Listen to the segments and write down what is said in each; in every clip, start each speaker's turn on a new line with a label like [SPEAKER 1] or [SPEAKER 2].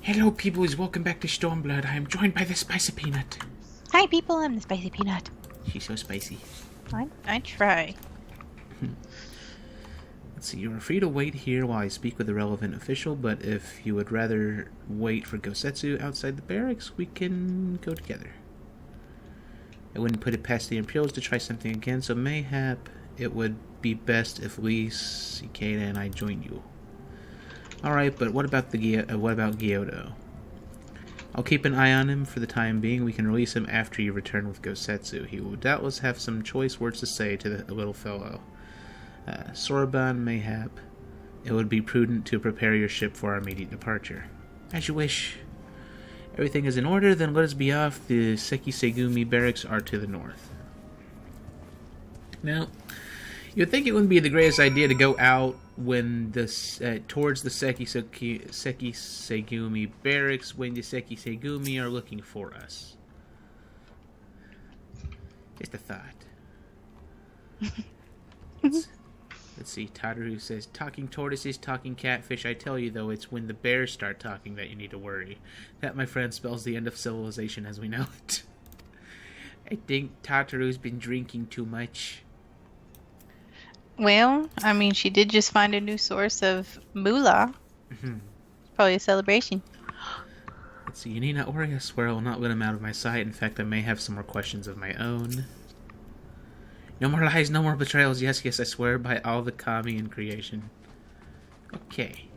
[SPEAKER 1] Hello, peoples. Welcome back to Stormblood. I am joined by the Spicy Peanut.
[SPEAKER 2] Hi, people. I'm the Spicy Peanut.
[SPEAKER 1] She's so spicy.
[SPEAKER 2] I try.
[SPEAKER 1] Let's see. You are free to wait here while I speak with the relevant official, but if you would rather wait for Gosetsu outside the barracks, we can go together. I wouldn't put it past the Imperials to try something again, so mayhap it would be best if Lise, Cicada, and I join you. Alright, but what about Gyoto? I'll keep an eye on him for the time being. We can release him after you return with Gosetsu. He will doubtless have some choice words to say to the little fellow. Soroban, mayhap, it would be prudent to prepare your ship for our immediate departure. As you wish. Everything is in order, then let us be off. The Sekisegumi barracks are to the north. Now, you'd think it wouldn't be the greatest idea to go out when towards the Sekisegumi barracks when the Sekisegumi are looking for us. Just a thought. Let's see. Tadaru says, talking tortoises, talking catfish. I tell you, though, it's when the bears start talking that you need to worry. That, my friend, spells the end of civilization as we know it. I think Tataru's been drinking too much.
[SPEAKER 2] Well, I mean, she did just find a new source of moolah. Probably a celebration.
[SPEAKER 1] Let's see. You need not worry. I swear I will not let him out of my sight. In fact, I may have some more questions of my own. No more lies, no more betrayals. Yes, I swear by all the kami in creation. Okay.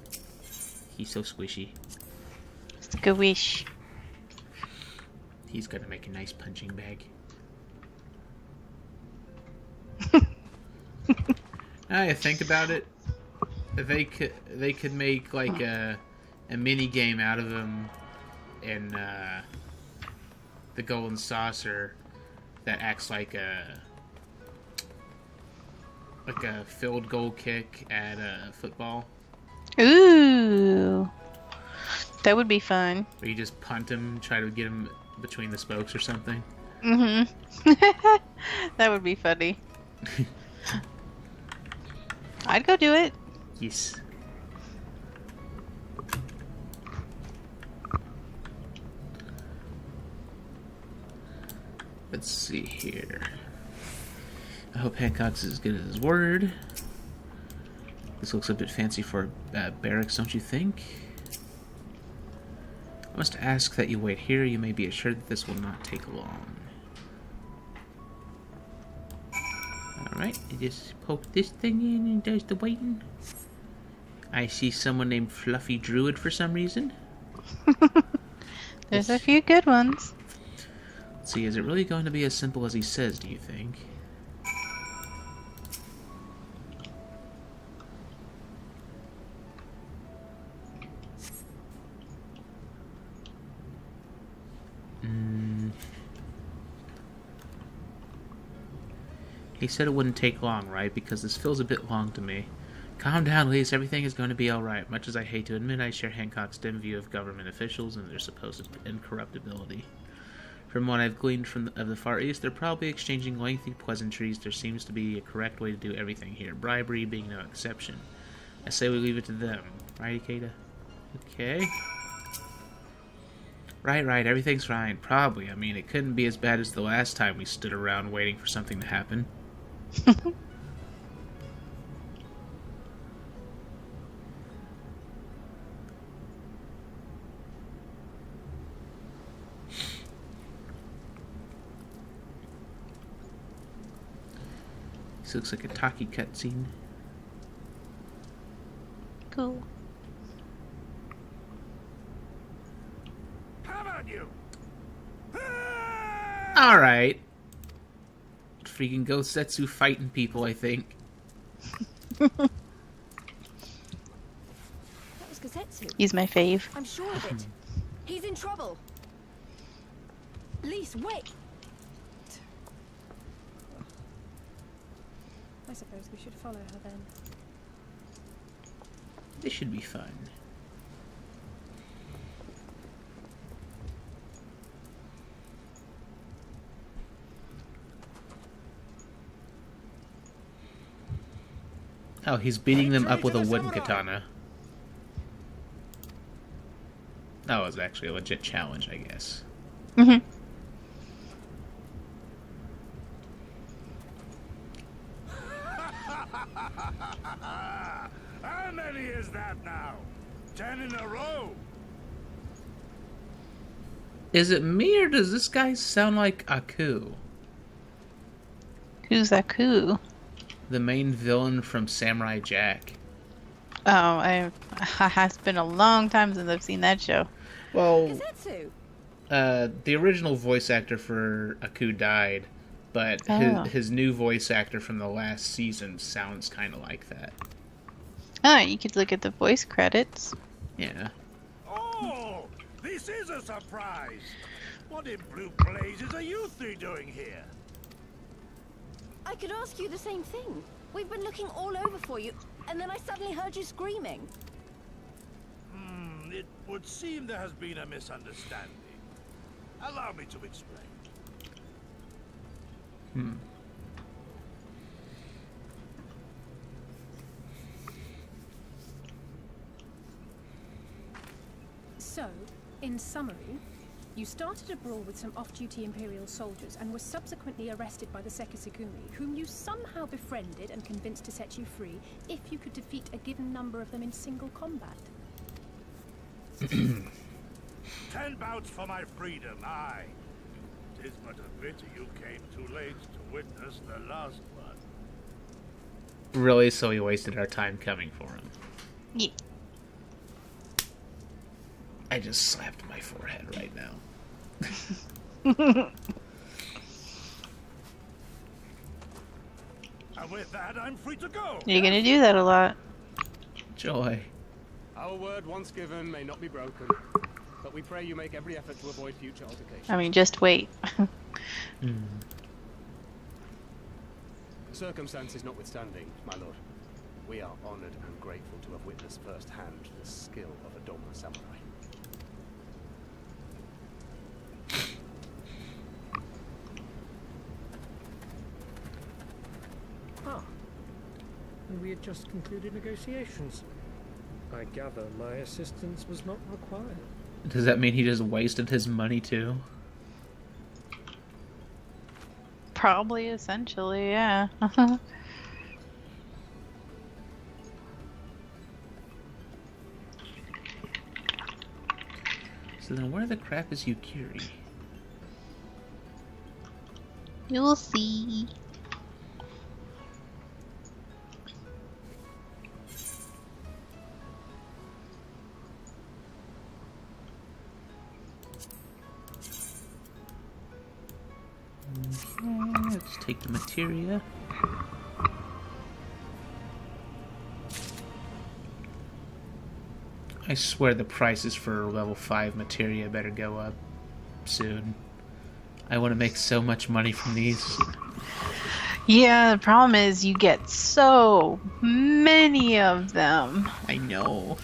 [SPEAKER 1] He's so squishy.
[SPEAKER 2] It's a good wish.
[SPEAKER 1] He's gonna make a nice punching bag. Now you think about it, they could make like a mini game out of him in the Golden Saucer that acts like a field goal kick at football.
[SPEAKER 2] Ooh, that would be fun.
[SPEAKER 1] Where you just punt him, try to get him between the spokes or something.
[SPEAKER 2] That would be funny. I'd go do it.
[SPEAKER 1] Yes. Let's see here. I hope Hancock's as good as his word. This looks a bit fancy for barracks, don't you think? I must ask that you wait here. You may be assured that this will not take long. Alright, you just poke this thing in and does the waiting. I see someone named Fluffy Druid for some reason.
[SPEAKER 2] There's a few good ones.
[SPEAKER 1] Let's see, is it really going to be as simple as he says, do you think? He said it wouldn't take long, right? Because this feels a bit long to me. Calm down, Lise. Everything is going to be alright. Much as I hate to admit, I share Hancock's dim view of government officials and their supposed incorruptibility. From what I've gleaned of the Far East, they're probably exchanging lengthy pleasantries. There seems to be a correct way to do everything here, bribery being no exception. I say we leave it to them. Right, Ikeda? Okay. Right. Everything's fine. Probably. I mean, it couldn't be as bad as the last time we stood around waiting for something to happen. This looks like a Taki cutscene.
[SPEAKER 2] Cool.
[SPEAKER 3] Come on, you!
[SPEAKER 1] Alright. Freaking Gosetsu fighting people, I think.
[SPEAKER 4] That was Gosetsu.
[SPEAKER 2] He's my fave.
[SPEAKER 4] I'm sure of it. He's in trouble. Lise, wait!
[SPEAKER 5] I suppose we should follow her then.
[SPEAKER 1] This should be fun. Oh, he's beating them up with a wooden katana. That was actually a legit challenge, I guess.
[SPEAKER 2] Mm-hmm.
[SPEAKER 3] How many is that now? 10 in a row?
[SPEAKER 1] Is it me, or does this guy sound like Aku?
[SPEAKER 2] Who's Aku?
[SPEAKER 1] The main villain from Samurai Jack.
[SPEAKER 2] Oh, it has been a long time since I've seen that show.
[SPEAKER 1] Well,
[SPEAKER 4] Gazetsu.
[SPEAKER 1] the original voice actor for Aku died, but his new voice actor from the last season sounds kind of like that.
[SPEAKER 2] Oh, you could look at the voice credits.
[SPEAKER 1] Yeah.
[SPEAKER 3] Oh, this is a surprise. What in blue blazes are you three doing here?
[SPEAKER 4] I could ask you the same thing. We've been looking all over for you, and then I suddenly heard you screaming.
[SPEAKER 3] It would seem there has been a misunderstanding. Allow me to explain.
[SPEAKER 5] So, in summary, you started a brawl with some off-duty Imperial soldiers and were subsequently arrested by the Sekisagumi, whom you somehow befriended and convinced to set you free if you could defeat a given number of them in single combat.
[SPEAKER 3] 10 bouts for my freedom, aye. 'Tis but a pity you came too late to witness the last one.
[SPEAKER 1] Really? So we wasted our time coming for him.
[SPEAKER 2] Yeah.
[SPEAKER 1] I just slapped my forehead right now.
[SPEAKER 3] And with that, I'm free to go.
[SPEAKER 2] You're gonna do that a lot.
[SPEAKER 1] Joy.
[SPEAKER 6] Our word once given may not be broken, but we pray you make every effort to avoid future altercations.
[SPEAKER 2] I mean, just wait.
[SPEAKER 6] Circumstances notwithstanding, my lord, we are honored and grateful to have witnessed firsthand the skill of a Doma samurai.
[SPEAKER 7] Ah, and we had just concluded negotiations. I gather my assistance was not required.
[SPEAKER 1] Does that mean he just wasted his money too?
[SPEAKER 2] Probably, essentially, yeah.
[SPEAKER 1] So then where the crap is Yukiri?
[SPEAKER 2] You'll see.
[SPEAKER 1] Okay, let's take the materia. I swear the prices for level 5 materia better go up soon. I want to make so much money from these.
[SPEAKER 2] Yeah, the problem is you get so many of them.
[SPEAKER 1] I know.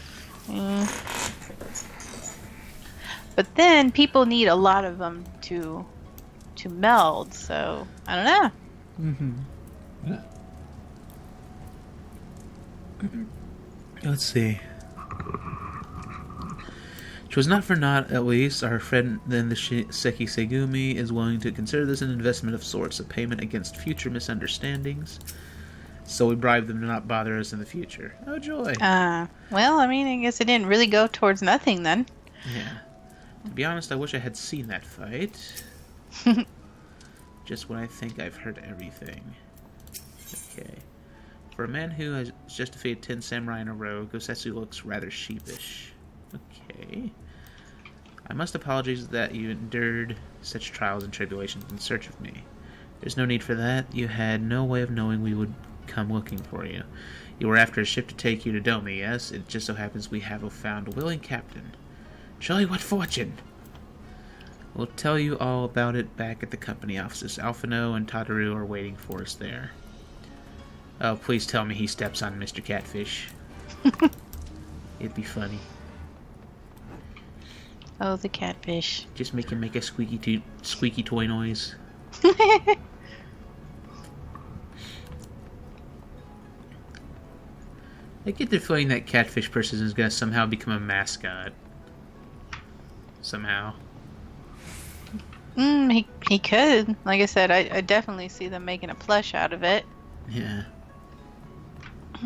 [SPEAKER 2] But then people need a lot of them to meld, so I don't know.
[SPEAKER 1] Let's see. Twas not for naught, at least, our friend then the Seki Segumi is willing to consider this an investment of sorts, a payment against future misunderstandings. So we bribe them to not bother us in the future. Oh, joy.
[SPEAKER 2] Well, I mean, I guess it didn't really go towards nothing then.
[SPEAKER 1] Yeah. To be honest, I wish I had seen that fight. Just when I think I've heard everything. Okay. For a man who has just defeated 10 samurai in a row, Gosetsu looks rather sheepish. Okay. I must apologize that you endured such trials and tribulations in search of me. There's no need for that. You had no way of knowing we would come looking for you. You were after a ship to take you to Domi, yes? It just so happens we have found a willing captain. Surely what fortune! We'll tell you all about it back at the company offices. Alphino and Tataru are waiting for us there. Oh, please tell me he steps on Mr. Catfish. It'd be funny.
[SPEAKER 2] Oh, the catfish.
[SPEAKER 1] Just make him make a squeaky toy noise. I get the feeling that catfish person is going to somehow become a mascot. somehow.
[SPEAKER 2] He could. Like I said, I definitely see them making a plush out of it.
[SPEAKER 1] Yeah.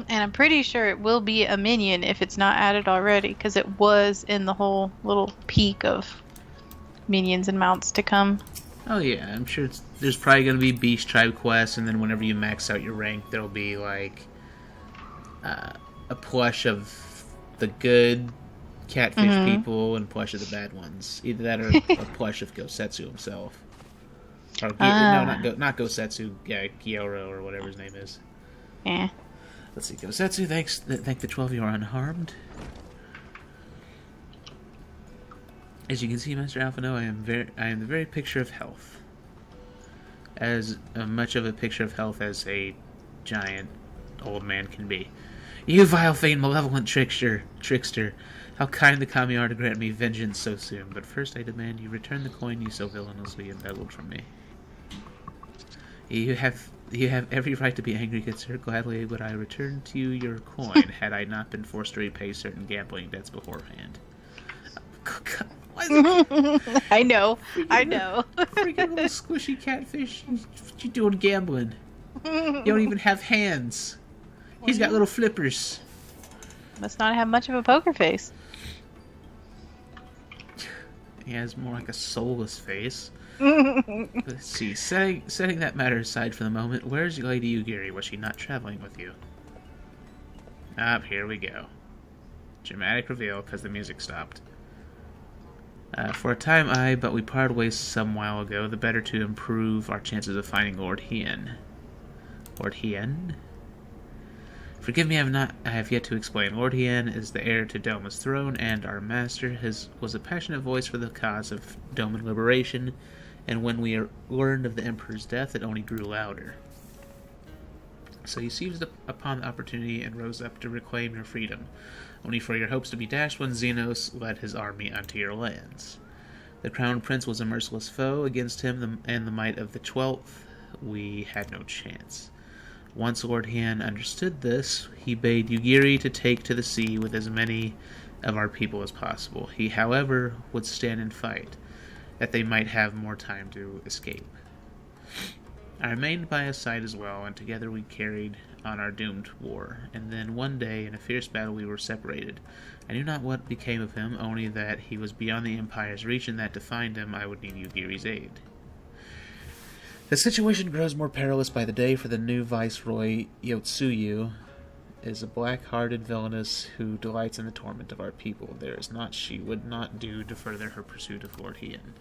[SPEAKER 2] And I'm pretty sure it will be a minion if it's not added already, because it was in the whole little peak of minions and mounts to come.
[SPEAKER 1] Oh yeah, I'm sure there's probably going to be Beast Tribe quests, and then whenever you max out your rank, there'll be like a plush of the good catfish people and plush of the bad ones. Either that or a plush of Gosetsu himself. Or no, not Gosetsu. Yeah, Gyoro or whatever his name is.
[SPEAKER 2] Yeah.
[SPEAKER 1] Let's see, Gosetsu. Thank the 12 you are unharmed. As you can see, Master Alphino, I am the very picture of health. As much of a picture of health as a giant old man can be. You vile, vain, malevolent trickster! How kind the kami are to grant me vengeance so soon. But first I demand you return the coin you so villainously embezzled from me. You have every right to be angry, good sir. Gladly would I return to you your coin, had I not been forced to repay certain gambling debts beforehand.
[SPEAKER 2] I know.
[SPEAKER 1] Freaking little squishy catfish. What you doing gambling? You don't even have hands. He's got little flippers.
[SPEAKER 2] Must not have much of a poker face.
[SPEAKER 1] He has more like a soulless face. Let's see. Setting that matter aside for the moment, where's Lady Yugiri? Was she not traveling with you? Here we go. Dramatic reveal, because the music stopped. For a time, but we parted ways some while ago, the better to improve our chances of finding Lord Hien. Lord Hien? Forgive me, I have yet to explain. Lord Hien is the heir to Doma's throne, and our master was a passionate voice for the cause of Doman liberation, and when we learned of the Emperor's death, it only grew louder. So you seized upon the opportunity and rose up to reclaim your freedom, only for your hopes to be dashed when Xenos led his army unto your lands. The Crown Prince was a merciless foe. Against him and the might of the 12th, we had no chance. Once Lord Hien understood this, he bade Yugiri to take to the sea with as many of our people as possible. He, however, would stand and fight, that they might have more time to escape. I remained by his side as well, and together we carried on our doomed war. And then one day, in a fierce battle, we were separated. I knew not what became of him, only that he was beyond the Empire's reach, and that to find him I would need Yugiri's aid. The situation grows more perilous by the day, for the new Viceroy, Yotsuyu, is a black-hearted villainess who delights in the torment of our people. There is naught she would not do to further her pursuit of Lord Hien.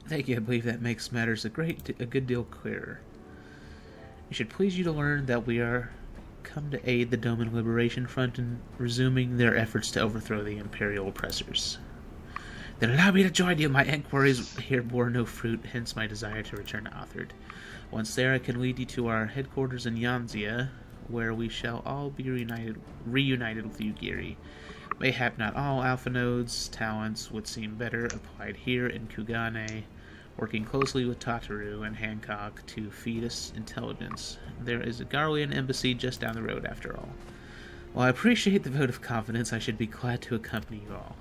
[SPEAKER 1] Thank you, I believe that makes matters a good deal clearer. It should please you to learn that we are come to aid the Doman Liberation Front in resuming their efforts to overthrow the Imperial oppressors. Then allow me to join you. My inquiries here bore no fruit, hence my desire to return to Othard. Once there, I can lead you to our headquarters in Yanzia, where we shall all be reunited with Yugiri. Mayhap not all Alpha Node's talents would seem better applied here in Kugane, working closely with Tataru and Hancock to feed us intelligence. There is a Garlean embassy just down the road, after all. While I appreciate the vote of confidence, I should be glad to accompany you all.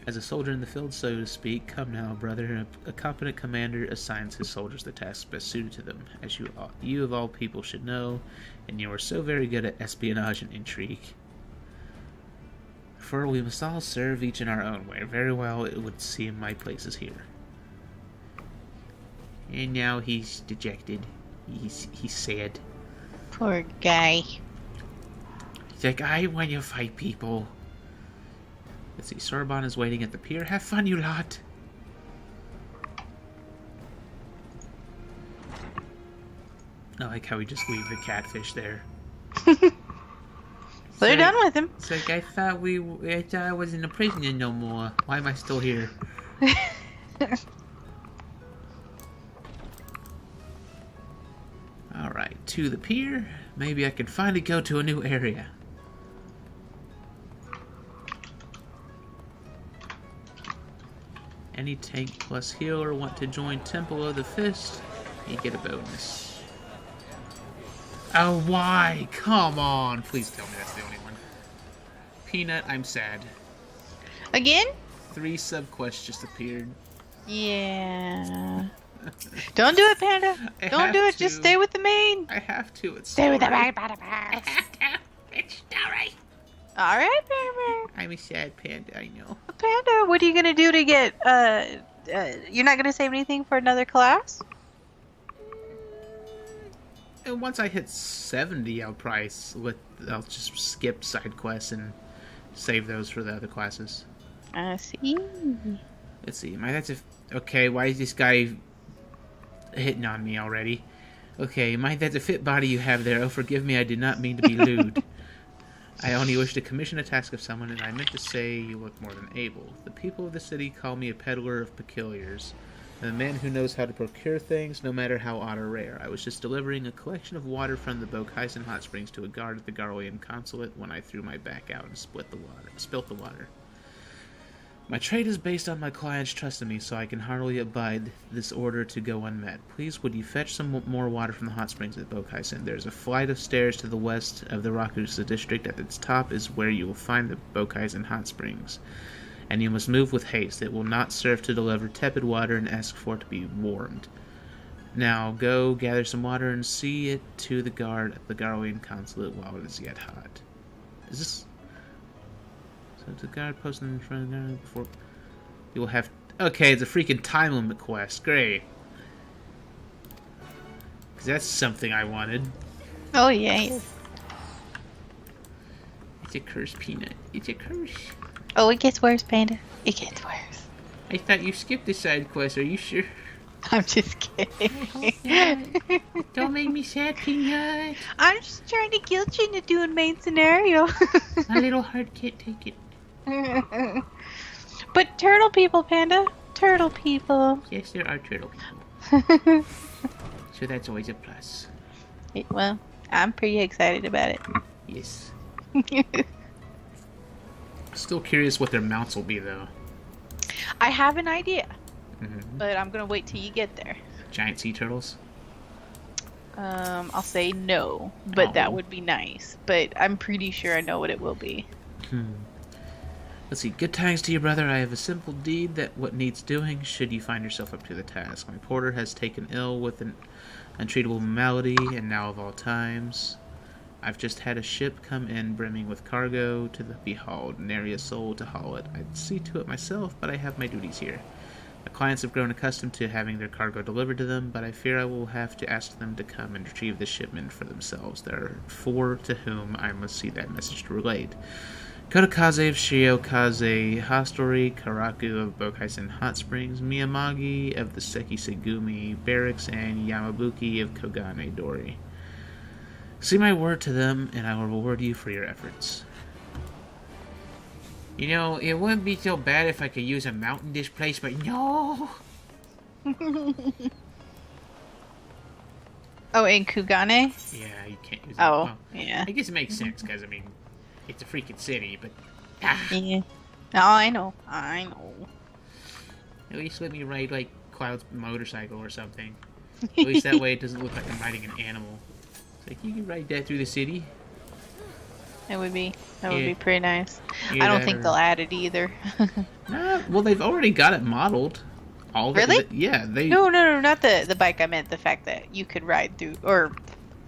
[SPEAKER 1] As a soldier in the field, so to speak, come now, brother. A competent commander assigns his soldiers the tasks best suited to them, as you of all people should know, and you are so very good at espionage and intrigue. For we must all serve each in our own way. Very well, it would seem my place is here. And now he's dejected. He's sad.
[SPEAKER 2] Poor guy.
[SPEAKER 1] He's like, I want to fight people. Let's see, Sorbonne is waiting at the pier. Have fun, you lot! I like how we just leave the catfish there.
[SPEAKER 2] They're done with him.
[SPEAKER 1] It's like, I thought I wasn't a prisoner no more. Why am I still here? Alright, to the pier. Maybe I can finally go to a new area. Any tank plus healer want to join Temple of the Fist? You get a bonus. Oh, why? Come on! Please tell me that's the only one. Peanut, I'm sad.
[SPEAKER 2] Again?
[SPEAKER 1] 3 subquests just appeared.
[SPEAKER 2] Yeah. Don't do it, Panda. Don't do it. Just stay with the main.
[SPEAKER 1] I have to. It's
[SPEAKER 2] Stay with the
[SPEAKER 1] story.
[SPEAKER 2] main.
[SPEAKER 1] I have to. It's story.
[SPEAKER 2] All right, Panda.
[SPEAKER 1] I'm a sad panda, I know.
[SPEAKER 2] Panda, what are you gonna do to get? You're not gonna save anything for another class?
[SPEAKER 1] And once I hit 70, I'll just skip side quests and save those for the other classes.
[SPEAKER 2] I see.
[SPEAKER 1] Let's see. Okay, why is this guy hitting on me already? Okay, that's a fit body you have there. Oh, forgive me, I did not mean to be lewd. I only wish to commission a task of someone, and I meant to say you look more than able. The people of the city call me a peddler of peculiars, and a man who knows how to procure things, no matter how odd or rare. I was just delivering a collection of water from the Bokaisen hot springs to a guard at the Garlean consulate when I threw my back out and spilt the water. My trade is based on my client's trust in me, so I can hardly abide this order to go unmet. Please, would you fetch some more water from the hot springs at Bokaisen? There's a flight of stairs to the west of the Rakusa district. At its top is where you will find the Bokaisen hot springs. And you must move with haste. It will not serve to deliver tepid water and ask for it to be warmed. Now, go gather some water and see it to the guard at the Garlean consulate while it is yet hot. Is this... So the guard posted in front of the guard before... You will have... Okay, it's a freaking time limit quest. Great. Because that's something I wanted.
[SPEAKER 2] Oh, yeah.
[SPEAKER 1] It's a curse, Peanut. It's a curse.
[SPEAKER 2] Oh, it gets worse, Panda. It gets worse.
[SPEAKER 1] I thought you skipped the side quest. Are you sure?
[SPEAKER 2] I'm just kidding.
[SPEAKER 1] Don't make me sad, Peanut.
[SPEAKER 2] I'm just trying to guilt you into doing main scenario.
[SPEAKER 1] My little heart can't take it.
[SPEAKER 2] But turtle people, Panda. Turtle people.
[SPEAKER 1] Yes, there are turtle people. So that's always a plus.
[SPEAKER 2] Well, I'm pretty excited about it.
[SPEAKER 1] Yes. Still curious what their mounts will be, though.
[SPEAKER 2] I have an idea,
[SPEAKER 1] Mm-hmm.
[SPEAKER 2] but I'm gonna wait till you get there.
[SPEAKER 1] Giant sea turtles?
[SPEAKER 2] I'll say no, but that
[SPEAKER 1] Oh.
[SPEAKER 2] would be nice. But I'm pretty sure I know what it will be.
[SPEAKER 1] Let's see. Good tidings to you, brother. I have a simple deed that what needs doing should you find yourself up to the task. My porter has taken ill with an untreatable malady, and now of all times, I've just had a ship come in brimming with cargo to be hauled, nary a soul to haul it. I'd see to it myself, but I have my duties here. My clients have grown accustomed to having their cargo delivered to them, but I fear I will have to ask them to come and retrieve the shipment for themselves. There are 4 to whom I must see that message relayed. Kotokaze of Shiokaze Hostelry, Karaku of Bokaisen Hot Springs, Miyamagi of the Sekisegumi Barracks, and Yamabuki of Kugane Dori. See my word to them, and I will reward you for your efforts. You know, it wouldn't be so bad if I could use a mount in this place, but no!
[SPEAKER 2] Oh, in Kugane?
[SPEAKER 1] Yeah, you can't use it.
[SPEAKER 2] Oh,
[SPEAKER 1] Well,
[SPEAKER 2] yeah.
[SPEAKER 1] I guess it makes sense, because, I mean, it's a freaking city, but...
[SPEAKER 2] Yeah. Oh, I know. I know.
[SPEAKER 1] At least let me ride, like, Cloud's motorcycle or something. At least that way it doesn't look like I'm riding an animal. It's like, you can ride that through the city.
[SPEAKER 2] That would be
[SPEAKER 1] Yeah.
[SPEAKER 2] pretty nice.
[SPEAKER 1] Either
[SPEAKER 2] I don't
[SPEAKER 1] that
[SPEAKER 2] think
[SPEAKER 1] or-
[SPEAKER 2] they'll add it either.
[SPEAKER 1] Nah, well, they've already got it modeled. All of
[SPEAKER 2] Really?
[SPEAKER 1] It, yeah, they...
[SPEAKER 2] No, not the bike. I meant the fact that you could ride through or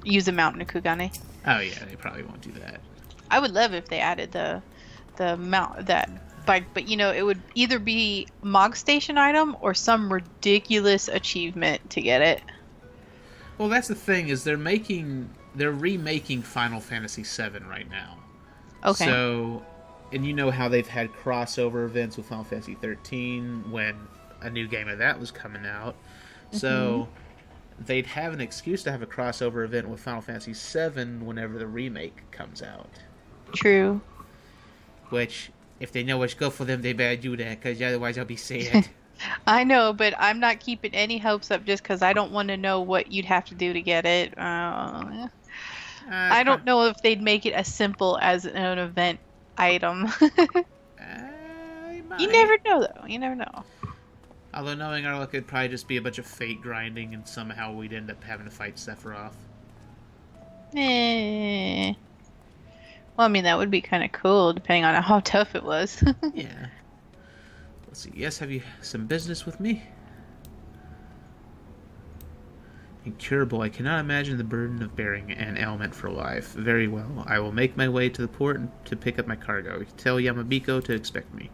[SPEAKER 2] use a mountain in Kugane.
[SPEAKER 1] Oh, yeah, they probably won't do that.
[SPEAKER 2] I would love if they added the that bike, but you know, it would either be Mog Station item or some ridiculous achievement to get it.
[SPEAKER 1] Well, that's the thing, is they're remaking Final Fantasy VII right now.
[SPEAKER 2] Okay.
[SPEAKER 1] So, and you know how they've had crossover events with Final Fantasy XIII when a new game of that was coming out. So, they'd have an excuse to have a crossover event with Final Fantasy VII whenever the remake comes out.
[SPEAKER 2] True.
[SPEAKER 1] Which, if they know what's good for them, they better do that, because otherwise I'll be sad.
[SPEAKER 2] I know, but I'm not keeping any hopes up just because I don't want to know what you'd have to do to get it. I don't know if they'd make it as simple as an event item. You never know, though. You never know.
[SPEAKER 1] Although knowing our luck, it'd probably just be a bunch of fate grinding, and somehow we'd end up having to fight Sephiroth.
[SPEAKER 2] Well, I mean, that would be kind of cool, depending on how tough it was.
[SPEAKER 1] Yeah. Let's see. Yes, have you some business with me? Incurable. I cannot imagine the burden of bearing an ailment for life. Very well. I will make my way to the port to pick up my cargo. Tell Yamabiko to expect me.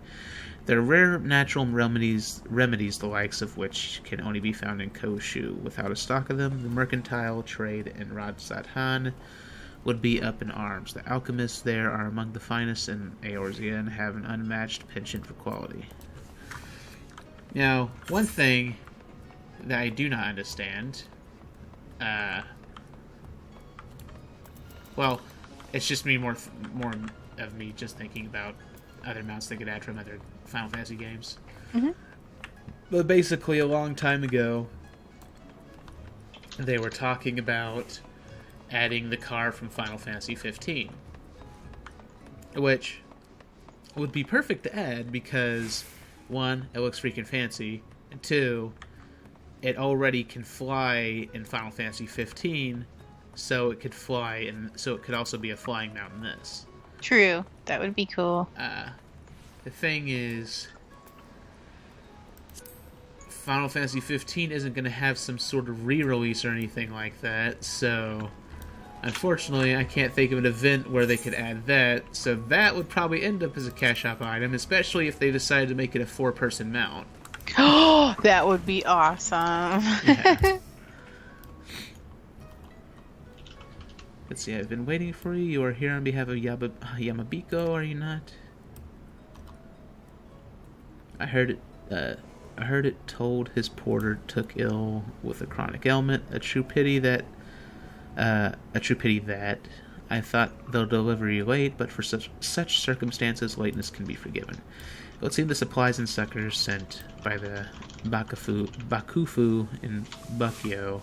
[SPEAKER 1] There are rare natural remedies the likes of which can only be found in Koshu. Without a stock of them, the mercantile trade in Radsathan would be up in arms. The alchemists there are among the finest, and Eorzea and have an unmatched penchant for quality. Now, one thing that I do not understand, well, it's just me more of me just thinking about other mounts they could add from other Final Fantasy games.
[SPEAKER 2] Mm-hmm.
[SPEAKER 1] But basically, a long time ago, they were talking about adding the car from Final Fantasy 15, which would be perfect to add because, one, it looks freaking fancy, and two, it already can fly in Final Fantasy 15, so it could fly, and so it could also be a flying mount in this.
[SPEAKER 2] True. That would be cool.
[SPEAKER 1] The thing is, Final Fantasy 15 isn't going to have some sort of re-release or anything like that, so unfortunately I can't think of an event where they could add that, so that would probably end up as a cash shop item, especially if they decided to make it a 4-person mount.
[SPEAKER 2] Oh, that would be awesome.
[SPEAKER 1] Yeah. Let's see, I've been waiting for you. You are here on behalf of Yamabiko, are you not? I heard it told his porter took ill with a chronic ailment. A true pity that I thought they'll deliver you late, but for such circumstances, lateness can be forgiven. It would seem the supplies and succors sent by the Bakufu in Bukyo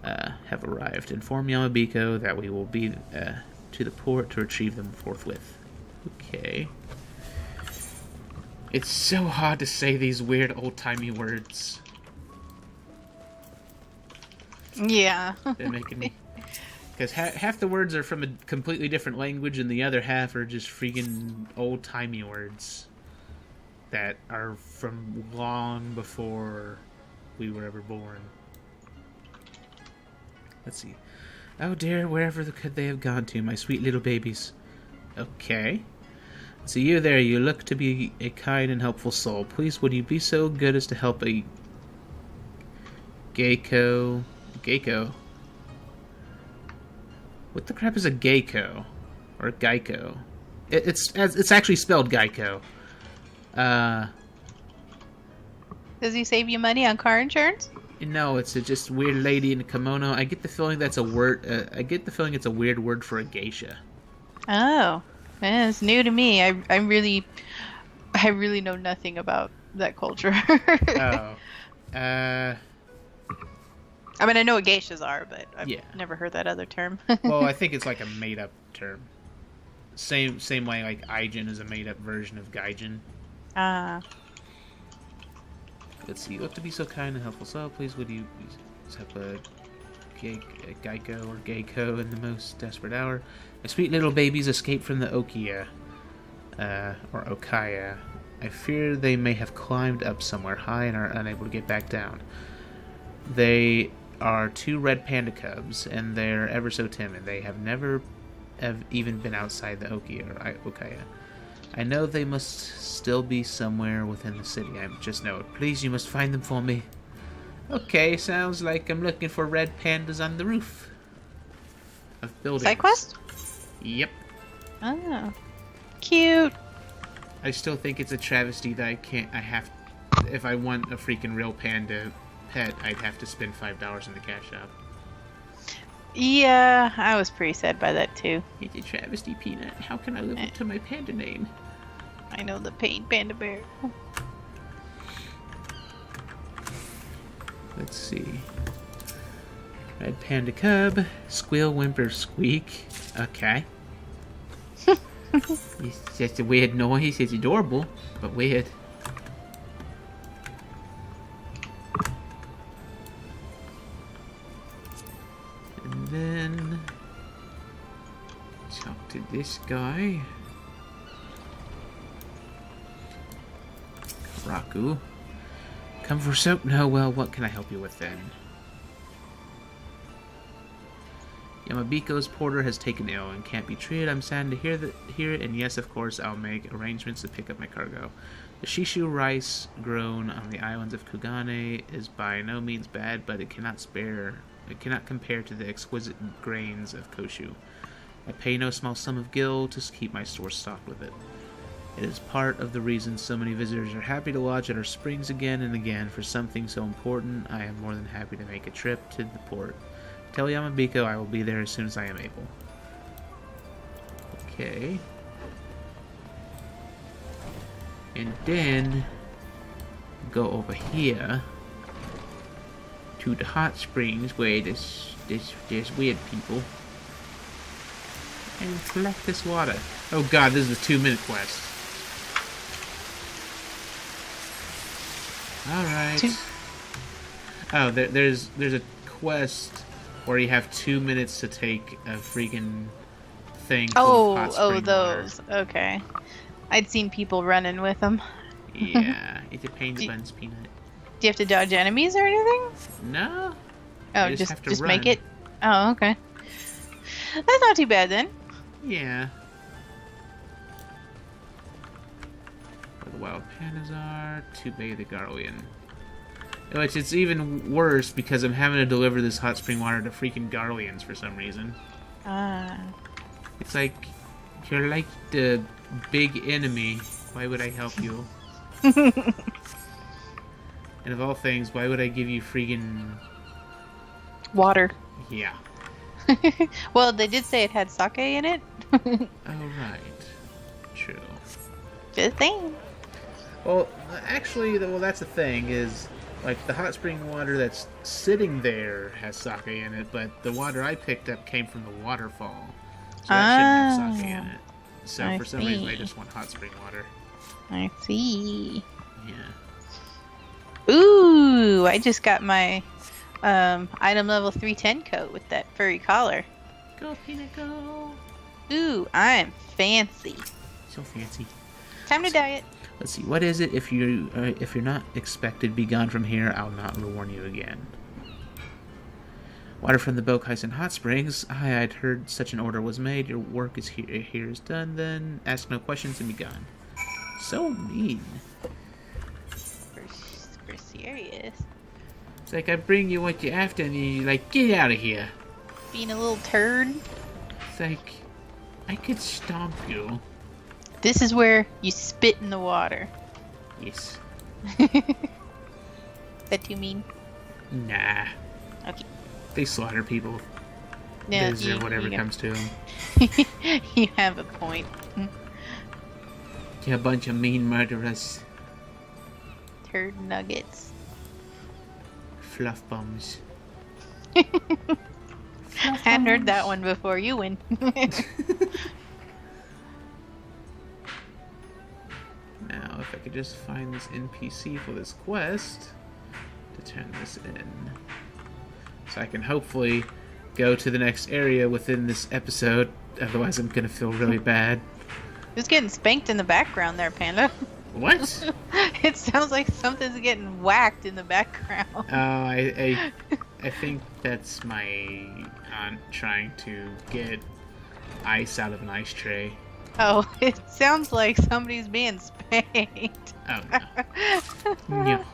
[SPEAKER 1] have arrived. Inform Yamabiko that we will be to the port to retrieve them forthwith. Okay. It's so hard to say these weird old-timey words.
[SPEAKER 2] Yeah.
[SPEAKER 1] They're making me... Because half the words are from a completely different language, and the other half are just freaking old-timey words that are from long before we were ever born. Let's see. Oh dear, wherever could they have gone to, my sweet little babies? Okay. So you there, you look to be a kind and helpful soul. Please, would you be so good as to help a Geiko? What the crap is a Geiko? Or Geico? It's actually spelled Geico.
[SPEAKER 2] Does he save you money on car insurance?
[SPEAKER 1] No, it's a just weird lady in a kimono. I get the feeling that's a word. I get the feeling it's a weird word for a geisha.
[SPEAKER 2] Oh, man, it's new to me. I really know nothing about that culture.
[SPEAKER 1] Oh,
[SPEAKER 2] I mean, I know what geishas are, but I've
[SPEAKER 1] Yeah.
[SPEAKER 2] never heard that other term.
[SPEAKER 1] well, I think it's like a made-up term. Same way like Aijin is a made-up version of Gaijin.
[SPEAKER 2] Ah.
[SPEAKER 1] Let's see. Look to be so kind and helpful. So please, would you help a Geico or Geiko in the most desperate hour? My sweet little babies escaped from the Okia, or Okaya. I fear they may have climbed up somewhere high and are unable to get back down. They are 2 red panda cubs, and they're ever so timid. They have never even been outside the Okia or Okaya. I know they must still be somewhere within the city. I just know it. Please, you must find them for me. Okay, sounds like I'm looking for red pandas on the roof of buildings.
[SPEAKER 2] Side quest?
[SPEAKER 1] Yep.
[SPEAKER 2] Oh. Cute.
[SPEAKER 1] I still think it's a travesty that if I want a freaking real panda pet, I'd have to spend $5 in the cash shop.
[SPEAKER 2] Yeah, I was pretty sad by that too.
[SPEAKER 1] It's a travesty, Peanut. How can I live up to my panda name?
[SPEAKER 2] I know the pain, Panda Bear.
[SPEAKER 1] Let's see. Red panda cub. Squeal, whimper, squeak. Okay. It's just a weird noise. It's adorable, but weird. And then talk to this guy. Raku. Come for soap? No, well, what can I help you with then? Yamabiko's porter has taken ill and can't be treated. I'm saddened to hear it, and yes, of course, I'll make arrangements to pick up my cargo. The shishu rice grown on the islands of Kugane is by no means bad, but it cannot compare to the exquisite grains of Koshu. I pay no small sum of gil to keep my store stocked with it. It is part of the reason so many visitors are happy to lodge at our springs again and again. For something so important, I am more than happy to make a trip to the port. Tell Yamabiko I will be there as soon as I am able. Okay. And then go over here to the hot springs where there's weird people and collect this water. Oh god, this is a 2-minute quest. Alright. Oh, there's a quest where you have 2 minutes to take a freaking thing full of hot spring
[SPEAKER 2] those.
[SPEAKER 1] water.
[SPEAKER 2] Okay. I'd seen people running with them.
[SPEAKER 1] Yeah, it's a pain in the buns, Peanut.
[SPEAKER 2] Do you have to dodge enemies or anything?
[SPEAKER 1] No.
[SPEAKER 2] Oh,
[SPEAKER 1] You
[SPEAKER 2] just
[SPEAKER 1] run.
[SPEAKER 2] make it? Oh, okay. That's not too bad then.
[SPEAKER 1] Yeah. Where the wild pandas are, to bathe the Garlean. Which it's even worse because I'm having to deliver this hot spring water to freaking Garleans for some reason.
[SPEAKER 2] Ah.
[SPEAKER 1] It's like, you're like the big enemy. Why would I help you? And of all things, why would I give you freaking...
[SPEAKER 2] Water.
[SPEAKER 1] Yeah.
[SPEAKER 2] Well, they did say it had sake in it.
[SPEAKER 1] Oh, right. True.
[SPEAKER 2] Good thing.
[SPEAKER 1] Well, actually, well, that's the thing, is, like, the hot spring water that's sitting there has sake in it, but the water I picked up came from the waterfall. So that shouldn't have sake in it. So
[SPEAKER 2] I
[SPEAKER 1] for some reason, I
[SPEAKER 2] see.
[SPEAKER 1] just want hot spring water.
[SPEAKER 2] I see.
[SPEAKER 1] Yeah.
[SPEAKER 2] Ooh, I just got my item level 310 coat with that furry collar.
[SPEAKER 1] Go, Peanut, go!
[SPEAKER 2] Ooh, I'm fancy.
[SPEAKER 1] So fancy.
[SPEAKER 2] Time to diet.
[SPEAKER 1] Let's see, what is it? If you're not expected, be gone from here. I'll not warn you again. Water from the Bokaisen hot springs. I'd heard such an order was made. Your work is here is done. Then ask no questions and be gone. So mean.
[SPEAKER 2] For serious.
[SPEAKER 1] It's like I bring you what you're after, and you like get out of here.
[SPEAKER 2] Being a little turd.
[SPEAKER 1] It's like I could stomp you.
[SPEAKER 2] This is where you spit in the water.
[SPEAKER 1] Yes.
[SPEAKER 2] That too mean?
[SPEAKER 1] Nah.
[SPEAKER 2] Okay.
[SPEAKER 1] They slaughter people.
[SPEAKER 2] Yeah,
[SPEAKER 1] Or whatever comes to them.
[SPEAKER 2] You have a point.
[SPEAKER 1] You're a bunch of mean murderers.
[SPEAKER 2] Turd nuggets.
[SPEAKER 1] Fluff bums.
[SPEAKER 2] Hadn't heard that one before. You win.
[SPEAKER 1] Now, if I could just find this NPC for this quest to turn this in. So I can hopefully go to the next area within this episode. Otherwise, I'm going to feel really bad.
[SPEAKER 2] Who's getting spanked in the background there, Panda?
[SPEAKER 1] What?
[SPEAKER 2] It sounds like something's getting whacked in the background.
[SPEAKER 1] Oh, I think that's my aunt trying to get ice out of an ice tray.
[SPEAKER 2] Oh, it sounds like somebody's being spanked.
[SPEAKER 1] Oh, no. No.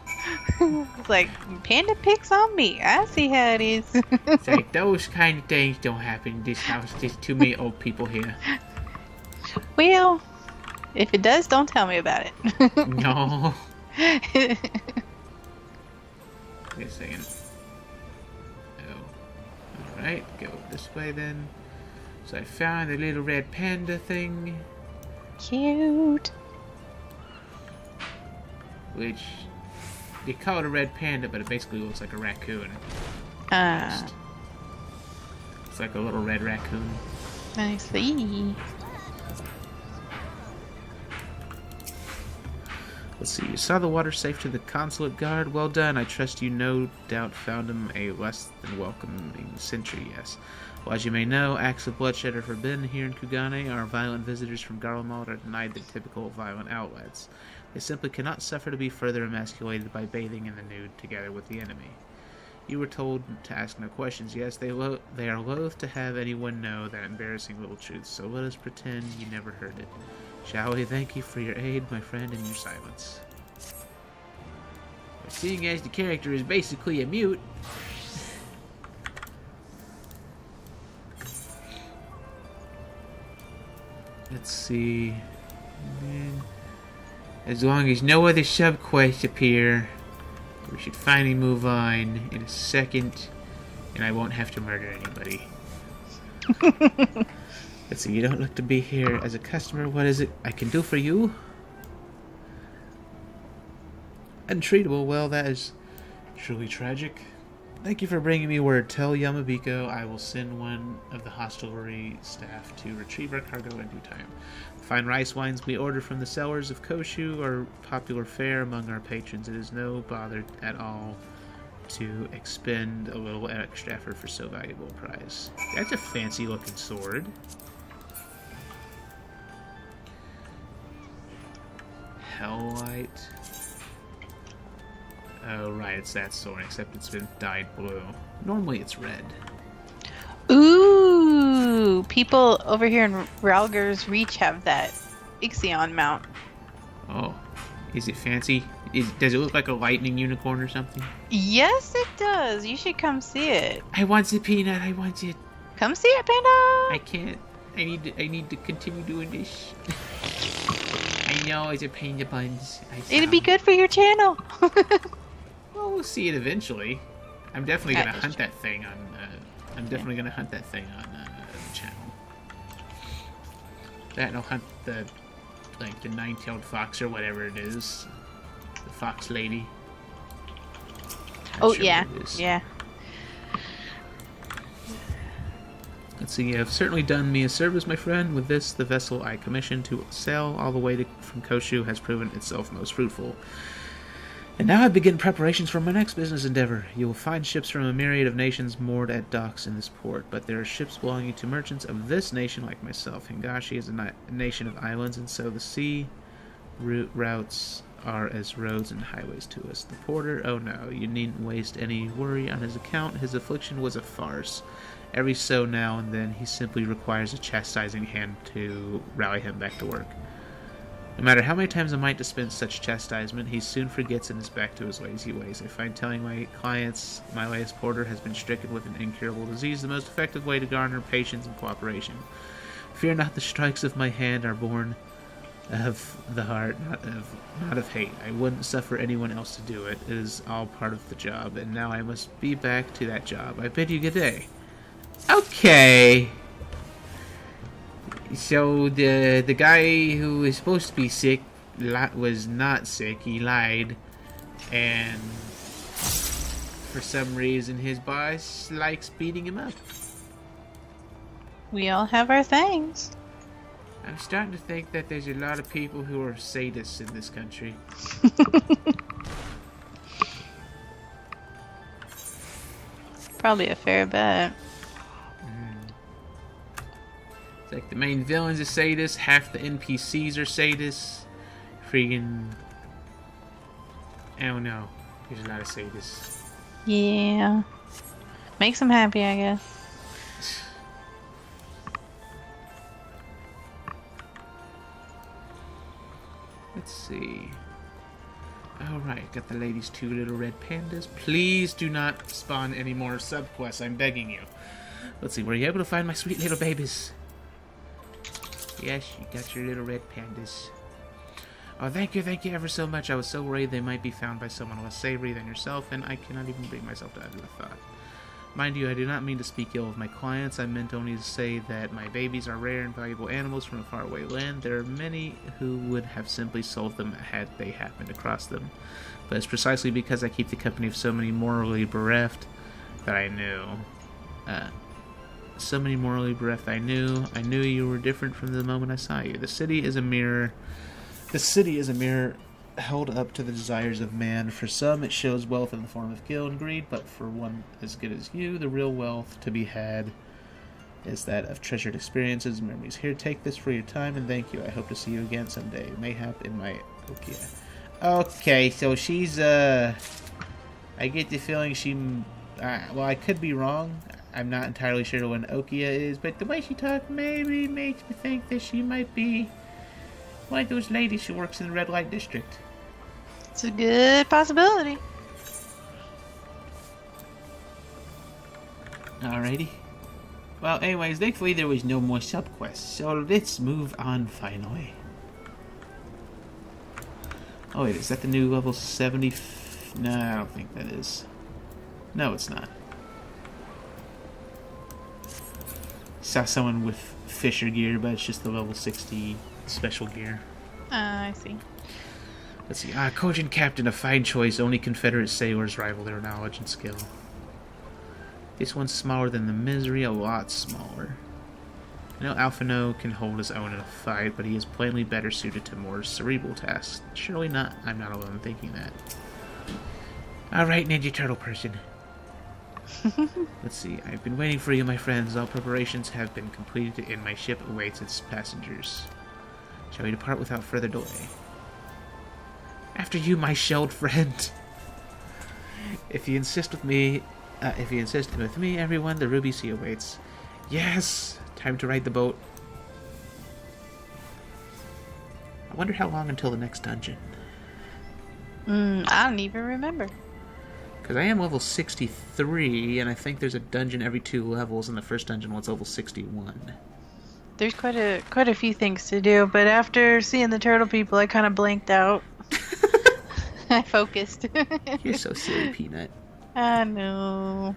[SPEAKER 2] It's like, Panda picks on me. I see how it is.
[SPEAKER 1] It's like, those kind of things don't happen in this house. There's too many old people here.
[SPEAKER 2] Well, if it does, don't tell me about it.
[SPEAKER 1] No. Wait a second. Oh. Alright, go this way then. So I found a little red panda thing.
[SPEAKER 2] Cute.
[SPEAKER 1] Which, they call it a red panda, but it basically looks like a raccoon. It's like a little red raccoon.
[SPEAKER 2] I see.
[SPEAKER 1] Let's see, you saw the water safe to the consulate guard. Well done. I trust you no doubt found him a less than welcoming sentry, yes. Well, as you may know, acts of bloodshed are forbidden here in Kugane. Our violent visitors from Garlemald are denied the typical violent outlets. They simply cannot suffer to be further emasculated by bathing in the nude together with the enemy. You were told to ask no questions. Yes, they are loath to have anyone know that embarrassing little truth, so let us pretend you never heard it. Shall we? Thank you for your aid, my friend, and your silence. Well, seeing as the character is basically a mute, let's see. As long as no other sub-quests appear, we should finally move on in a second, and I won't have to murder anybody. Let's see, you don't look to be here as a customer. What is it I can do for you? Untreatable. Well, that is truly tragic. Thank you for bringing me word. Tell Yamabiko I will send one of the hostelry staff to retrieve our cargo in due time. The fine rice wines we order from the cellars of Koshu are popular fare among our patrons. It is no bother at all to expend a little extra effort for so valuable a prize. That's a fancy looking sword. Helllight. Oh, right, it's that sword, except it's been dyed blue. Normally it's red.
[SPEAKER 2] Ooh! People over here in Ralger's Reach have that Ixion mount.
[SPEAKER 1] Oh, is it fancy? Does it look like a lightning unicorn or something?
[SPEAKER 2] Yes, it does. You should come see it.
[SPEAKER 1] I want it, Peanut. I want it.
[SPEAKER 2] Come see it, Panda.
[SPEAKER 1] I can't. I need to continue doing this. I know it's a pain in the buns.
[SPEAKER 2] It'd be good for your channel.
[SPEAKER 1] Well, we'll see it eventually. I'm definitely gonna hunt that thing on. The channel. That and I'll hunt the nine-tailed fox or whatever it is, the fox lady.
[SPEAKER 2] Oh yeah, yeah.
[SPEAKER 1] Let's see. You have certainly done me a service, my friend. With this, the vessel I commissioned to sail all the way from Koshu has proven itself most fruitful. And now I begin preparations for my next business endeavor. You will find ships from a myriad of nations moored at docks in this port, but there are ships belonging to merchants of this nation like myself. Hingashi is a nation of islands, and so the sea routes are as roads and highways to us. The porter, oh no, you needn't waste any worry on his account. His affliction was a farce. Every so now and then he simply requires a chastising hand to rally him back to work. No matter how many times I might dispense such chastisement, he soon forgets and is back to his lazy ways. I find telling my clients my latest porter has been stricken with an incurable disease the most effective way to garner patience and cooperation. Fear not, the strikes of my hand are born of the heart, not of hate. I wouldn't suffer anyone else to do it. It is all part of the job, and now I must be back to that job. I bid you good day. Okay. So the guy who was supposed to be sick was not sick. He lied, and for some reason his boss likes beating him up.
[SPEAKER 2] We all have our things.
[SPEAKER 1] I'm starting to think that there's a lot of people who are sadists in this country.
[SPEAKER 2] Probably a fair bet.
[SPEAKER 1] It's like the main villain's a sadist, half the NPCs are sadists. Freaking... I don't know. There's a lot of sadists.
[SPEAKER 2] Yeah. Makes them happy, I guess.
[SPEAKER 1] Let's see. Alright, got the lady's 2 little red pandas. Please do not spawn any more subquests, I'm begging you. Let's see, were you able to find my sweet little babies? Yes, you got your little red pandas. Oh, thank you ever so much. I was so worried they might be found by someone less savory than yourself, and I cannot even bring myself to utter the thought. Mind you, I do not mean to speak ill of my clients. I meant only to say that my babies are rare and valuable animals from a faraway land. There are many who would have simply sold them had they happened across them. But it's precisely because I keep the company of so many morally bereft that I knew. I knew you were different from the moment I saw you. The city is a mirror held up to the desires of man. For some it shows wealth in the form of guilt and greed, but for one as good as you, the real wealth to be had is that of treasured experiences and memories. Here, take this for your time and thank you. I hope to see you again someday, mayhap in my Okia. Okay, so she's, I get the feeling she, well, I could be wrong. I'm not entirely sure what an Okia is, but the way she talks maybe makes me think that she might be one of those ladies who works in the red light district.
[SPEAKER 2] It's a good possibility.
[SPEAKER 1] Alrighty. Well, anyways, thankfully there was no more sub-quests, so let's move on finally. Oh wait, is that the new level 70? No, I don't think that is. No, it's not. Saw someone with Fisher gear, but it's just the level 60 special gear.
[SPEAKER 2] I see.
[SPEAKER 1] Let's see. Kogin Captain, a fine choice. Only Confederate sailors rival their knowledge and skill. This one's smaller than the Misery, a lot smaller. I know Alphino can hold his own in a fight, but he is plainly better suited to more cerebral tasks. Surely not. I'm not alone in thinking that. Alright, Ninja Turtle person. Let's see. I've been waiting for you, my friends. All preparations have been completed and my ship awaits its passengers. Shall we depart without further delay? After you, my shelled friend. If you insist with me, everyone, the Ruby Sea awaits. Yes! Time to ride the boat. I wonder how long until the next dungeon.
[SPEAKER 2] I don't even remember.
[SPEAKER 1] Because I am level 63, and I think there's a dungeon every 2 levels, and the first dungeon was level 61.
[SPEAKER 2] There's quite a few things to do, but after seeing the turtle people, I kind of blanked out. I focused.
[SPEAKER 1] You're so silly, Peanut.
[SPEAKER 2] I know.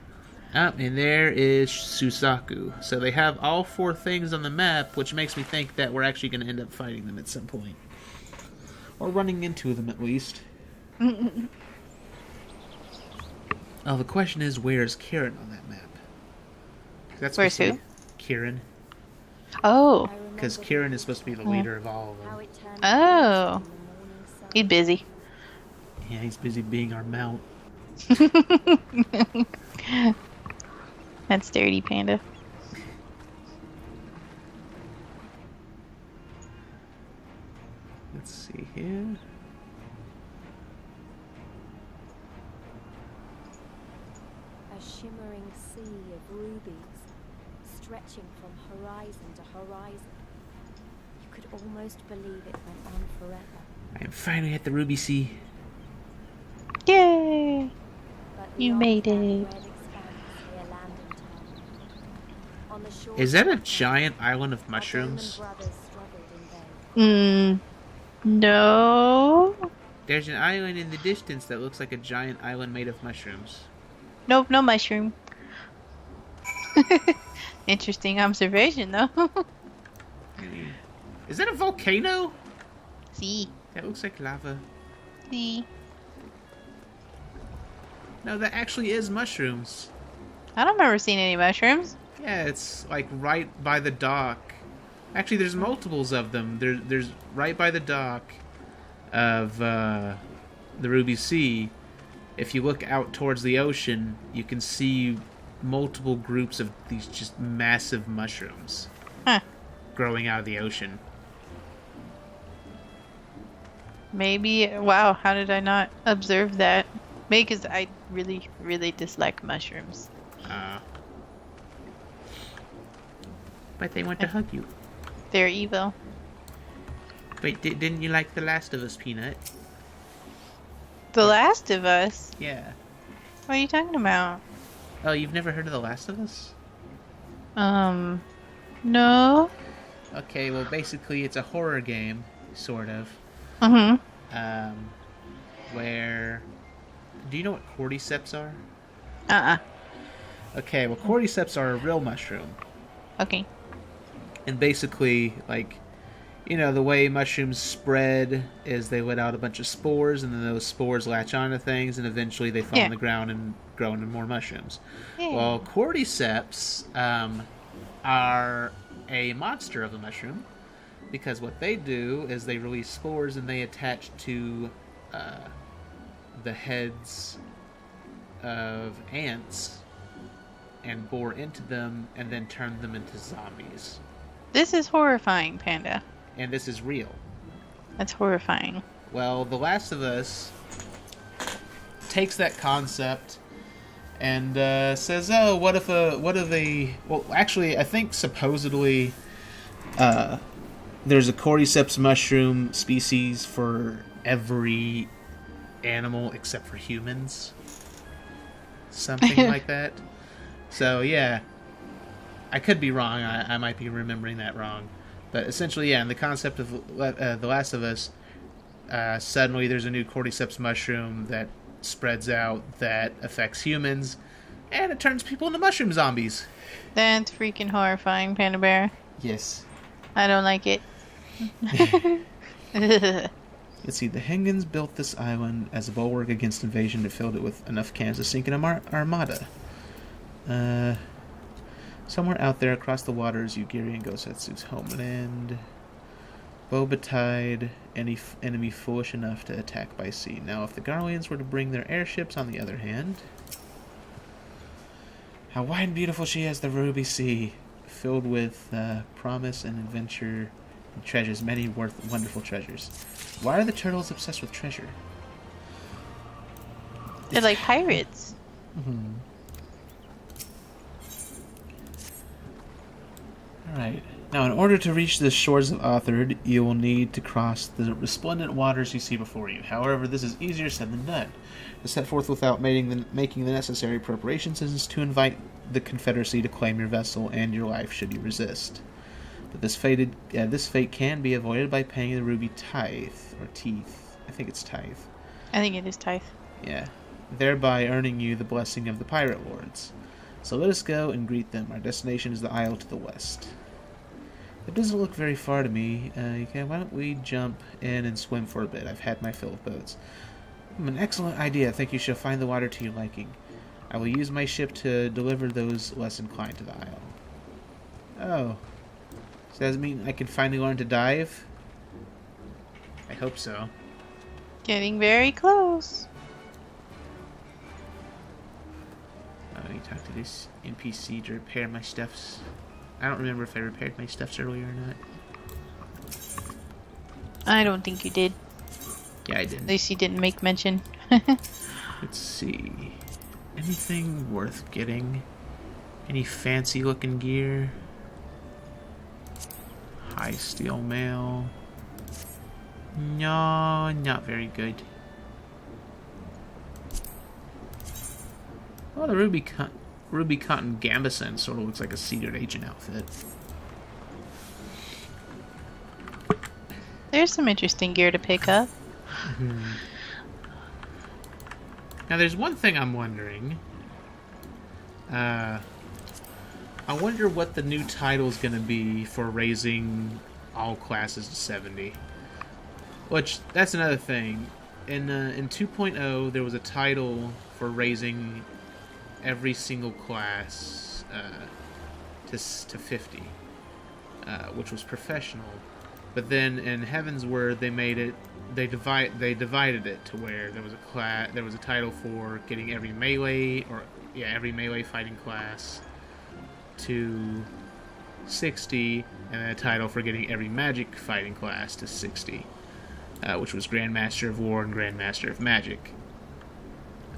[SPEAKER 1] And there is Susaku. So they have all 4 things on the map, which makes me think that we're actually going to end up fighting them at some point. Or running into them, at least. Oh, the question is, where's Kieran on that map? That's
[SPEAKER 2] Where's who?
[SPEAKER 1] Kieran.
[SPEAKER 2] Oh.
[SPEAKER 1] Because Kieran is supposed to be the leader of all of them.
[SPEAKER 2] Oh. He's busy.
[SPEAKER 1] Yeah, he's busy being our mount.
[SPEAKER 2] That's dirty, Panda.
[SPEAKER 1] Let's see here.
[SPEAKER 4] A shimmering sea of rubies, stretching from horizon to horizon. You could almost believe it went on forever.
[SPEAKER 1] I am finally at the Ruby Sea.
[SPEAKER 2] Yay!
[SPEAKER 4] But
[SPEAKER 2] You
[SPEAKER 4] beyond
[SPEAKER 2] made
[SPEAKER 4] that
[SPEAKER 2] it.
[SPEAKER 4] red expanse lay a land and town. On the shore
[SPEAKER 1] Is that a
[SPEAKER 4] of
[SPEAKER 1] giant island of
[SPEAKER 4] our Damon
[SPEAKER 1] mushrooms?
[SPEAKER 4] brothers struggled in vain.
[SPEAKER 2] No.
[SPEAKER 1] There's an island in the distance that looks like a giant island made of mushrooms.
[SPEAKER 2] Nope, no mushroom. Interesting observation, though.
[SPEAKER 1] Is that a volcano?
[SPEAKER 2] See.
[SPEAKER 1] That looks like lava.
[SPEAKER 2] See.
[SPEAKER 1] No, that actually is mushrooms.
[SPEAKER 2] I don't remember seeing any mushrooms.
[SPEAKER 1] Yeah, it's like right by the dock. Actually, there's multiples of them. There's right by the dock of the Ruby Sea. If you look out towards the ocean, you can see multiple groups of these just massive mushrooms growing out of the ocean.
[SPEAKER 2] Maybe. Wow, how did I not observe that? Maybe because I really, really dislike mushrooms.
[SPEAKER 1] But they want to hug you.
[SPEAKER 2] They're evil.
[SPEAKER 1] Wait, didn't you like The Last of Us, Peanut?
[SPEAKER 2] The Last of Us?
[SPEAKER 1] Yeah.
[SPEAKER 2] What are you talking about?
[SPEAKER 1] Oh, you've never heard of The Last of Us?
[SPEAKER 2] No.
[SPEAKER 1] Okay, well, basically, it's a horror game, sort of. Where... Do you know what cordyceps are? Okay, well, cordyceps are a real mushroom.
[SPEAKER 2] Okay.
[SPEAKER 1] And basically, like, you know, the way mushrooms spread is they let out a bunch of spores, and then those spores latch onto things, and eventually they fall on the ground and grow into more mushrooms.
[SPEAKER 2] Yeah.
[SPEAKER 1] Well, cordyceps are a monster of a mushroom, because what they do is they release spores and they attach to the heads of ants, and bore into them and then turned them into zombies.
[SPEAKER 2] This is horrifying, Panda.
[SPEAKER 1] And this is real.
[SPEAKER 2] That's horrifying.
[SPEAKER 1] Well, The Last of Us takes that concept and says, "Oh, what if a well, actually, I think supposedly there's a cordyceps mushroom species for every animal except for humans, something like that." So yeah, I could be wrong. I might be remembering that wrong, but essentially, yeah, in the concept of The Last of Us, suddenly there's a new cordyceps mushroom that spreads out that affects humans, and it turns people into mushroom zombies.
[SPEAKER 2] That's freaking horrifying, Panda Bear.
[SPEAKER 1] Yes.
[SPEAKER 2] I don't like it.
[SPEAKER 1] Let's see, the Hengans built this island as a bulwark against invasion and filled it with enough cannons to sink an armada. Somewhere out there across the waters, Ugiri and Gosetsu's homeland. Boba tied any enemy foolish enough to attack by sea. Now, if the Garleans were to bring their airships, on the other hand... How wide and beautiful she is, the Ruby Sea, filled with promise and adventure and treasures, many wonderful treasures. Why are the turtles obsessed with treasure?
[SPEAKER 2] They're like pirates.
[SPEAKER 1] Mm-hmm. Alright. Now, in order to reach the shores of Othard, you will need to cross the resplendent waters you see before you. However, this is easier said than done. To set forth without making the necessary preparations is to invite the Confederacy to claim your vessel and your life should you resist. But this fate can be avoided by paying the ruby tithe, or teeth. I think it's tithe.
[SPEAKER 2] I think it is tithe.
[SPEAKER 1] Yeah. Thereby earning you the blessing of the pirate lords. So let us go and greet them. Our destination is the isle to the west. It doesn't look very far to me. Okay, why don't we jump in and swim for a bit? I've had my fill of boats. An excellent idea. I think you shall find the water to your liking. I will use my ship to deliver those less inclined to the isle. Oh. So does that mean I can finally learn to dive? I hope so.
[SPEAKER 2] Getting very close.
[SPEAKER 1] You talk to this NPC to repair my stuffs. I don't remember if I repaired my stuffs earlier or not.
[SPEAKER 2] I don't think you did.
[SPEAKER 1] Yeah, I did.
[SPEAKER 2] At least you didn't make mention.
[SPEAKER 1] Let's see. Anything worth getting? Any fancy looking gear? High steel mail. No, not very good. Oh, the Ruby Cotton Gambison sort of looks like a secret agent outfit.
[SPEAKER 2] There's some interesting gear to pick up.
[SPEAKER 1] Mm-hmm. Now, there's one thing I'm wondering. I wonder what the new title is going to be for raising all classes to 70. Which, that's another thing. In 2.0, there was a title for raising every single class to 50, which was professional. But then in Heaven's Word, they made it. They divided it to where there was a title for getting every melee fighting class to 60, and then a title for getting every magic fighting class to 60, which was Grandmaster of War and Grandmaster of Magic.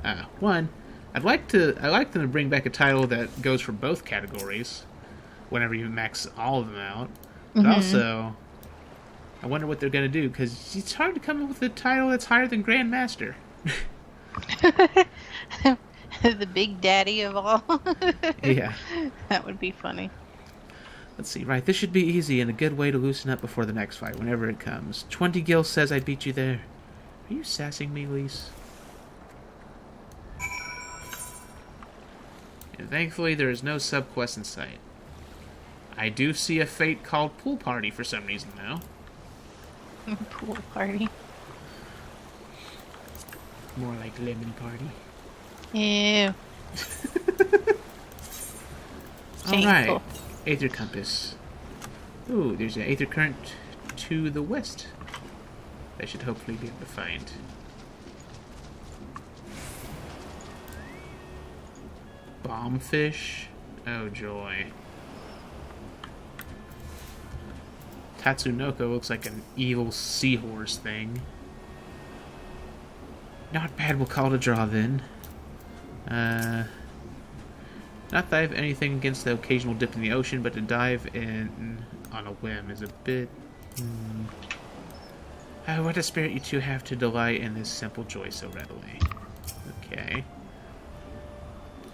[SPEAKER 1] I'd like them to bring back a title that goes for both categories whenever you max all of them out. But also, I wonder what they're going to do, because it's hard to come up with a title that's higher than Grandmaster.
[SPEAKER 2] The big daddy of all.
[SPEAKER 1] Yeah.
[SPEAKER 2] That would be funny.
[SPEAKER 1] Let's see, right, this should be easy and a good way to loosen up before the next fight, whenever it comes. 20 gil says I beat you there. Are you sassing me, Lise? And thankfully, there is no subquest in sight. I do see a fate called Pool Party for some reason, though.
[SPEAKER 2] Pool party.
[SPEAKER 1] More like Lemon Party.
[SPEAKER 2] Ew.
[SPEAKER 1] Alright. Aether Compass. Ooh, there's an Aether Current to the west. I should hopefully be able to find. Bombfish. Oh, joy. Tatsunoko looks like an evil seahorse thing. Not bad, we'll call it a draw then. Not that I have anything against the occasional dip in the ocean, but to dive in on a whim is a bit... what a spirit you two have to delight in this simple joy so readily. Okay.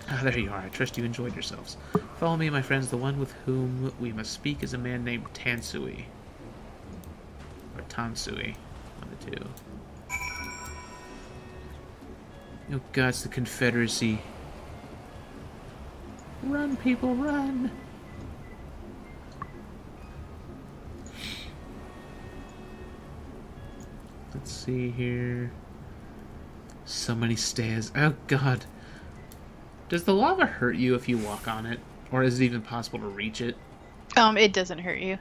[SPEAKER 1] Ah, there you are. I trust you enjoyed yourselves. Follow me, my friends. The one with whom we must speak is a man named Tansui. Or Tansui. One of the two. Oh god, it's the Confederacy. Run, people, run! Let's see here. So many stairs. Oh god. Does the lava hurt you if you walk on it? Or is it even possible to reach it?
[SPEAKER 2] It doesn't hurt you.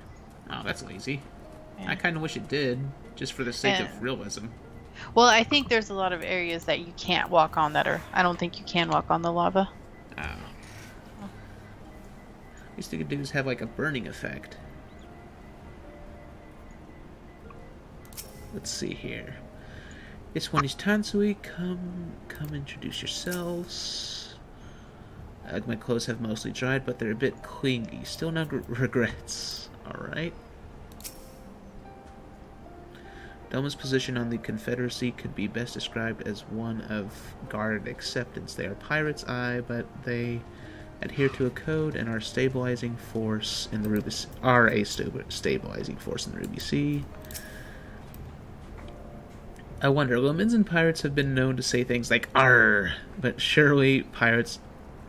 [SPEAKER 1] Oh, that's lazy.
[SPEAKER 2] Yeah.
[SPEAKER 1] I kind of wish it did, just for the sake of realism.
[SPEAKER 2] Well, I think there's a lot of areas that you can't walk on that are... I don't think you can walk on the lava.
[SPEAKER 1] Oh. These two dudes have like a burning effect. Let's see here. This one is Tansui. Come introduce yourselves. My clothes have mostly dried, but they're a bit clingy. Still no regrets. Alright. Doma's position on the Confederacy could be best described as one of guarded acceptance. They are pirates, aye, but they adhere to a code and are a stabilizing force in the Ruby Sea. I wonder, lemons and pirates have been known to say things like "arr," but surely pirates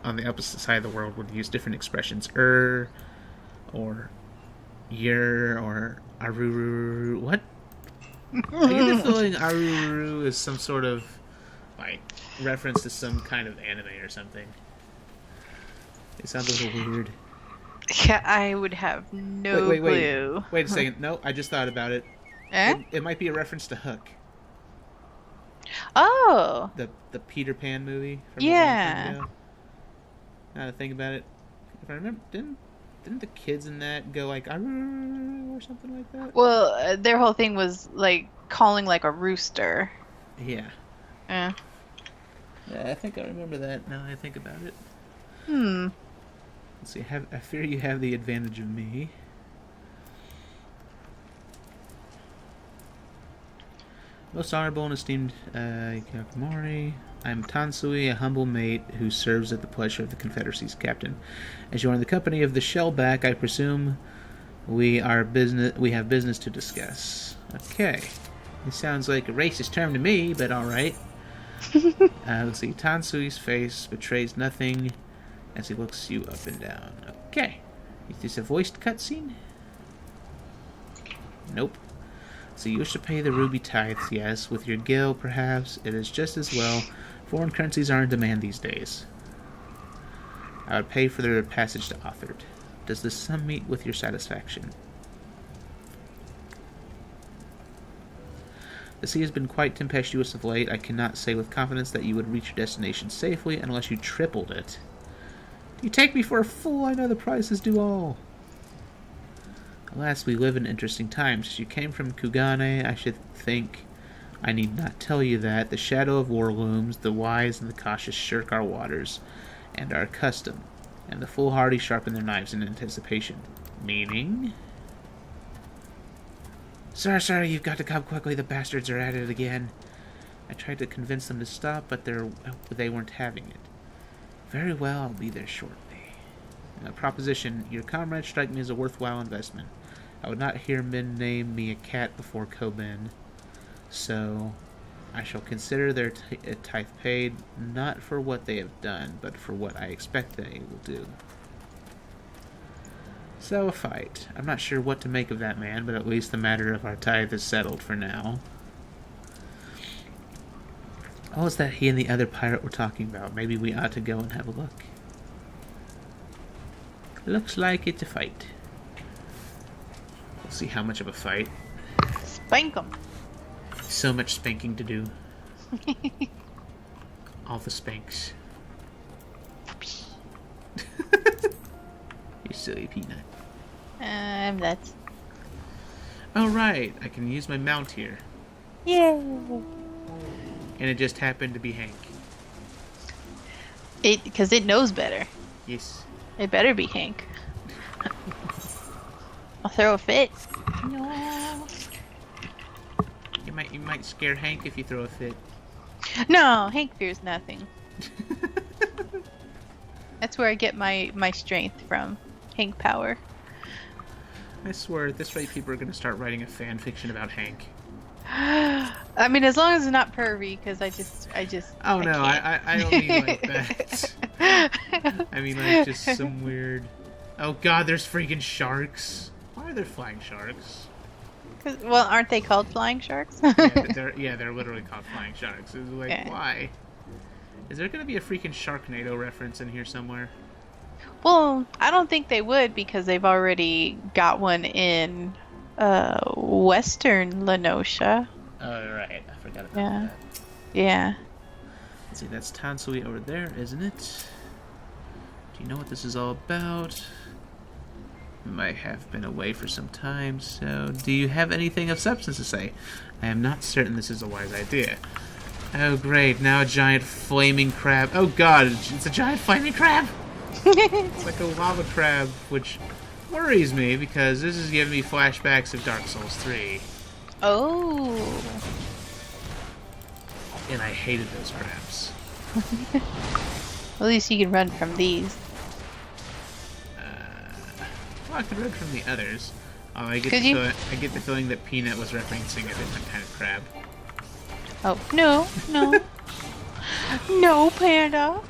[SPEAKER 1] on the opposite side of the world would use different expressions, or "yer," or "aruru." What? I get the feeling "aruru" is some sort of like reference to some kind of anime or something. It sounds a little weird.
[SPEAKER 2] Yeah, I would have no clue.
[SPEAKER 1] Wait a second. No, I just thought about it. It might be a reference to Hook.
[SPEAKER 2] Oh.
[SPEAKER 1] The Peter Pan movie from
[SPEAKER 2] Yeah.
[SPEAKER 1] a long time ago. Now to think about it, if I remember, didn't the kids in that go like "arr" or something like that?
[SPEAKER 2] Well, their whole thing was like calling like a rooster.
[SPEAKER 1] Yeah.
[SPEAKER 2] Yeah.
[SPEAKER 1] Yeah, I think I remember that now that I think about it. Let's see, I fear you have the advantage of me. Most honorable and esteemed Kakamori, I'm Tansui, a humble mate who serves at the pleasure of the Confederacy's captain. As you are in the company of the Shellback, I presume we have business to discuss. Okay. It sounds like a racist term to me, but alright. Let's see, Tansui's face betrays nothing as he looks you up and down. Okay. Is this a voiced cutscene? Nope. So you wish to pay the ruby tithes, yes. With your gil, perhaps. It is just as well. Foreign currencies are in demand these days. I would pay for their passage to Othard. Does this sum meet with your satisfaction? The sea has been quite tempestuous of late. I cannot say with confidence that you would reach your destination safely unless you tripled it. You take me for a fool. I know the price is due all. Alas, we live in interesting times. As you came from Kugane, I should think I need not tell you that the shadow of war looms, the wise and the cautious shirk our waters and our custom, and the foolhardy sharpen their knives in anticipation. Meaning? Sir, you've got to come quickly. The bastards are at it again. I tried to convince them to stop, but they weren't having it. Very well, I'll be there shortly. Proposition, your comrades strike me as a worthwhile investment. I would not hear men name me a cat before Kobin, so I shall consider their tithe paid, not for what they have done, but for what I expect they will do. So a fight. I'm not sure what to make of that man, but at least the matter of our tithe is settled for now. Oh, is that he and the other pirate were talking about? Maybe we ought to go and have a look. Looks like it's a fight. We'll see how much of a fight.
[SPEAKER 2] Spank them.
[SPEAKER 1] So much spanking to do. All the spanks. silly peanut.
[SPEAKER 2] I'm nuts.
[SPEAKER 1] Oh, right. I can use my mount here.
[SPEAKER 2] Yay!
[SPEAKER 1] And it just happened to be Hank.
[SPEAKER 2] Because it knows better.
[SPEAKER 1] Yes.
[SPEAKER 2] It better be Hank. I'll throw a fit. No.
[SPEAKER 1] You might scare Hank if you throw a fit.
[SPEAKER 2] No, Hank fears nothing. That's where I get my strength from. Hank power.
[SPEAKER 1] I swear, at this rate, people are going to start writing a fan fiction about Hank.
[SPEAKER 2] I mean, as long as it's not pervy, because I just.
[SPEAKER 1] Oh no,
[SPEAKER 2] can't.
[SPEAKER 1] I don't mean like that. I mean like just some weird. Oh god, there's freaking sharks. Why are there flying sharks?
[SPEAKER 2] Well, aren't they called flying sharks?
[SPEAKER 1] they're literally called flying sharks. It's like,
[SPEAKER 2] Yeah.
[SPEAKER 1] why? Is there gonna be a freaking Sharknado reference in here somewhere?
[SPEAKER 2] Well, I don't think they would because they've already got one in Western Lenosha.
[SPEAKER 1] Oh right, I forgot about
[SPEAKER 2] Yeah.
[SPEAKER 1] that.
[SPEAKER 2] Yeah.
[SPEAKER 1] Let's see, that's Tansui over there, isn't it? Do you know what this is all about? Might have been away for some time, so do you have anything of substance to say? I am not certain this is a wise idea. Oh great, now a giant flaming crab. Oh god, it's a giant flaming crab! It's like a lava crab, which worries me because this is giving me flashbacks of Dark Souls 3.
[SPEAKER 2] Oh.
[SPEAKER 1] And I hated those crabs.
[SPEAKER 2] At least you can run from these.
[SPEAKER 1] Well, I could run from the others. I get the feeling that Peanut was referencing a different kind of crab.
[SPEAKER 2] Oh, no. No, Panda.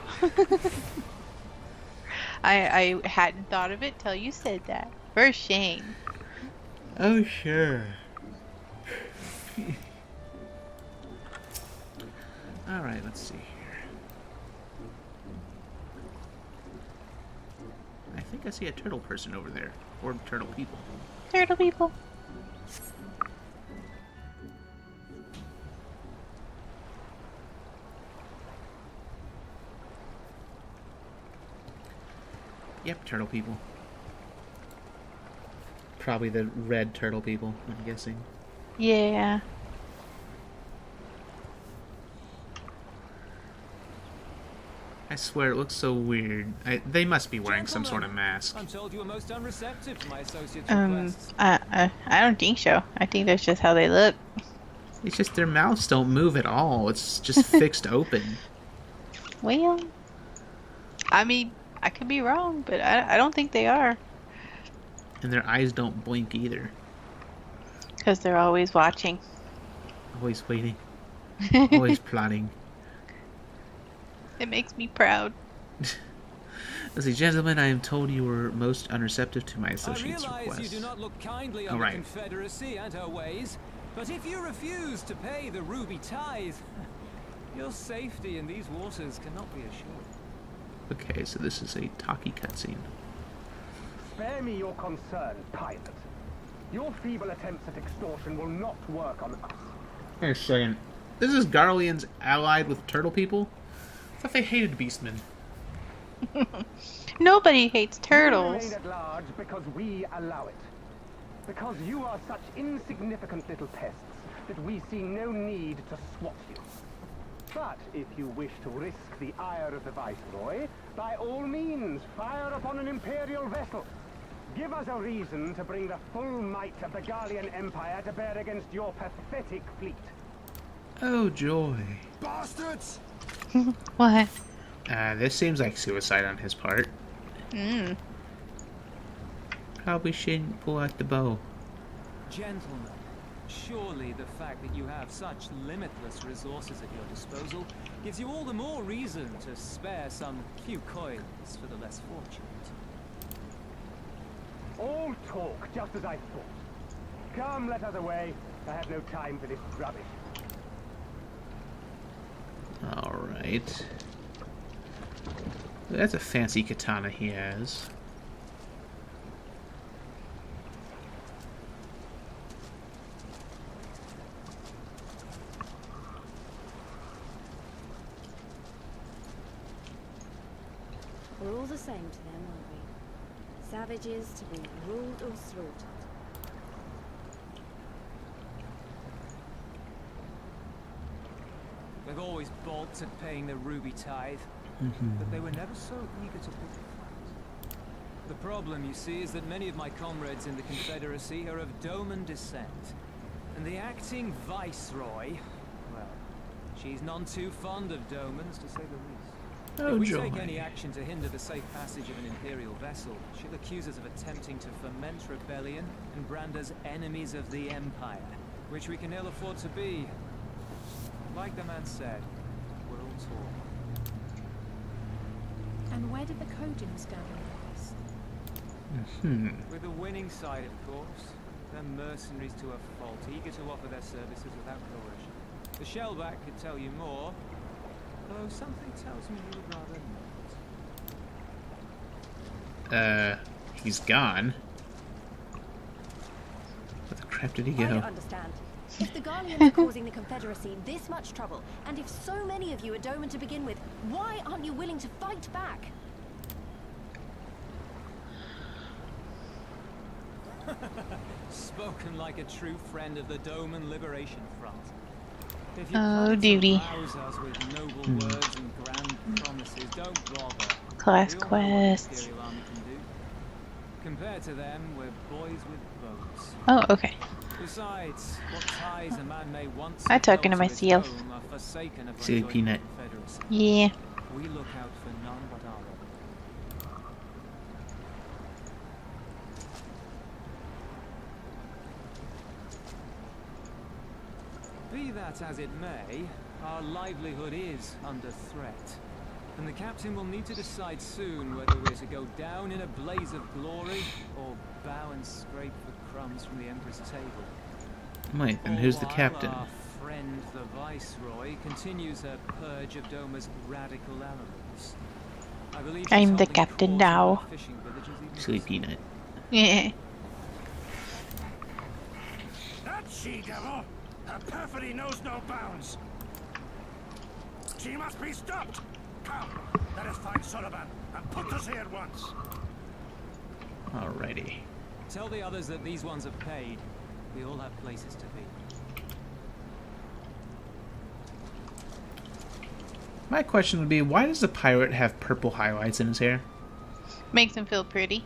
[SPEAKER 2] I hadn't thought of it till you said that. For shame.
[SPEAKER 1] Oh, sure. Alright, let's see here. I think I see a turtle person over there. Or turtle people.
[SPEAKER 2] Turtle people.
[SPEAKER 1] Yep, turtle people. Probably the red turtle people, I'm guessing.
[SPEAKER 2] Yeah.
[SPEAKER 1] I swear, it looks so weird. They must be wearing some sort of mask.
[SPEAKER 8] I'm told you were most unreceptive to my associate's requests.
[SPEAKER 2] I don't think so. I think that's just how they look.
[SPEAKER 1] It's just their mouths don't move at all. It's just fixed open.
[SPEAKER 2] Well, I mean, I could be wrong, but I don't think they are.
[SPEAKER 1] And their eyes don't blink either.
[SPEAKER 2] Because they're always watching.
[SPEAKER 1] Always waiting. Always plotting.
[SPEAKER 2] It makes me proud.
[SPEAKER 1] Let's see, gentlemen, I am told you were most unreceptive to my associate's
[SPEAKER 8] I realize
[SPEAKER 1] request.
[SPEAKER 8] you do not look kindly on the Confederacy and her ways, but if you refuse to pay the ruby tithe, your safety in these waters cannot be assured.
[SPEAKER 1] Okay, so this is a talkie cutscene.
[SPEAKER 6] Spare me your concern, pilot. Your feeble attempts at extortion will not work on us.
[SPEAKER 1] Wait a second. This is Garlean's allied with turtle people? I thought they hated beastmen.
[SPEAKER 2] Nobody hates
[SPEAKER 6] You
[SPEAKER 2] turtles.
[SPEAKER 6] remain at large because we allow it. Because you are such insignificant little pests that we see no need to swat you. But if you wish to risk the ire of the Viceroy, by all means, fire upon an Imperial vessel. Give us a reason to bring the full might of the Garlean Empire to bear against your pathetic fleet.
[SPEAKER 1] Oh, joy.
[SPEAKER 3] Bastards!
[SPEAKER 2] What?
[SPEAKER 1] This seems like suicide on his part. Probably shouldn't pull out the bow.
[SPEAKER 8] Gentlemen, surely the fact that you have such limitless resources at your disposal gives you all the more reason to spare some few coins for the less fortunate.
[SPEAKER 6] All talk, just as I thought. Come, let us away. I have no time for this rubbish.
[SPEAKER 1] Alright. That's a fancy katana he has.
[SPEAKER 4] We're all the same to them, aren't we? Savages to be ruled or slaughtered.
[SPEAKER 8] They've always balked at paying the ruby tithe, but they were never so eager to pick a fight. The problem, you see, is that many of my comrades in the Confederacy are of Doman descent. And the acting viceroy, well, she's none too fond of Domans, to say the least.
[SPEAKER 1] Oh,
[SPEAKER 8] if we
[SPEAKER 1] joy.
[SPEAKER 8] take any action to hinder the safe passage of an Imperial vessel, she'll accuse us of attempting to foment rebellion and brand us enemies of the Empire, which we can ill afford to be. Like the man said, we're all torn.
[SPEAKER 5] And where did the Kugane stand in this?
[SPEAKER 8] With the winning side, of course. They're mercenaries to a fault, eager to offer their services without coercion. The Shellback could tell you more, though something tells me you would rather not.
[SPEAKER 1] He's gone. Where the crap did he
[SPEAKER 4] I don't
[SPEAKER 1] go?
[SPEAKER 4] understand. If the Guardians are causing the Confederacy this much trouble, and if so many of you are Doman to begin with, why aren't you willing to fight back?
[SPEAKER 8] Spoken like a true friend of the Doman Liberation Front. If you
[SPEAKER 2] Oh,
[SPEAKER 8] plan to
[SPEAKER 2] duty.
[SPEAKER 8] rouse us with noble words and grand promises, don't bother.
[SPEAKER 2] Class
[SPEAKER 8] We all know what
[SPEAKER 2] quests.
[SPEAKER 8] Imperial Army can do. Compared to them, we're boys with boats.
[SPEAKER 2] Oh, okay.
[SPEAKER 8] Besides, what ties a man may once
[SPEAKER 2] I'm
[SPEAKER 8] have
[SPEAKER 2] talking to
[SPEAKER 8] held his
[SPEAKER 2] myself.
[SPEAKER 8] home are forsaken of
[SPEAKER 1] Silly
[SPEAKER 8] rejoining the
[SPEAKER 1] peanut.
[SPEAKER 8] Confederacy.
[SPEAKER 2] Yeah.
[SPEAKER 8] We look out for none but our own. Be that as it may, our livelihood is under threat. And the captain will need to decide soon whether we're to go down in a blaze of glory or bow and scrape for crumbs from the Emperor's table.
[SPEAKER 1] Wait, and who's the
[SPEAKER 8] All while
[SPEAKER 1] captain?
[SPEAKER 8] Our friend the Viceroy continues her purge of Doma's radical elements. I believe she's
[SPEAKER 2] I'm the
[SPEAKER 8] holding
[SPEAKER 2] captain
[SPEAKER 8] court in
[SPEAKER 2] now.
[SPEAKER 8] our fishing villages even
[SPEAKER 1] Silly
[SPEAKER 8] this
[SPEAKER 1] peanut.
[SPEAKER 2] Yeah.
[SPEAKER 3] That she-devil! Her perfidy knows no bounds! She must be stopped! Come, let us find Sullivan and put us here at once!
[SPEAKER 1] Alrighty.
[SPEAKER 8] Tell the others that these ones have paid. We all have places to be.
[SPEAKER 1] My question would be, why does the pirate have purple highlights in his hair?
[SPEAKER 2] Makes him feel pretty.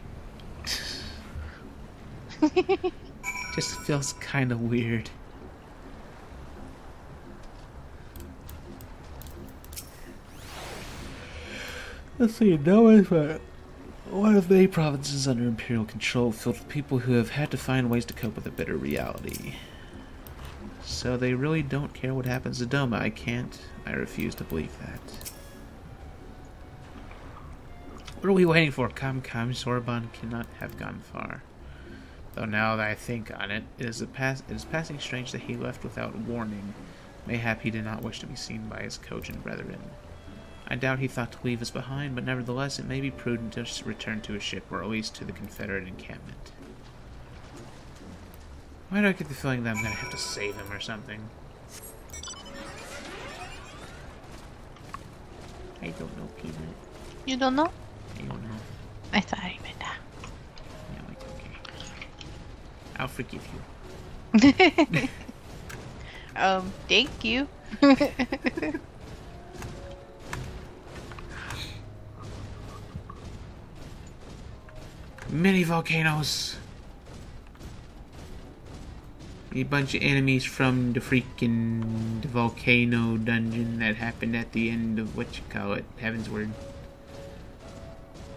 [SPEAKER 1] Just feels kind of weird. Let's see, no is one of many provinces under imperial control filled with people who have had to find ways to cope with a bitter reality. So they really don't care what happens to Doma. I refuse to believe that. What are we waiting for? Come, Sorbonne cannot have gone far. Though now that I think on it, it is passing strange that he left without warning. Mayhap he did not wish to be seen by his Kugane brethren. I doubt he thought to leave us behind, but nevertheless it may be prudent to return to his ship, or at least to the Confederate encampment. Why do I get the feeling that I'm gonna have to save him or something? I don't know, Peanut.
[SPEAKER 2] You don't know?
[SPEAKER 1] I don't know.
[SPEAKER 2] I thought I meant that.
[SPEAKER 1] No, it's okay. I'll forgive you.
[SPEAKER 2] Thank you.
[SPEAKER 1] Many volcanoes. A bunch of enemies from the freaking volcano dungeon that happened at the end of Heavensward.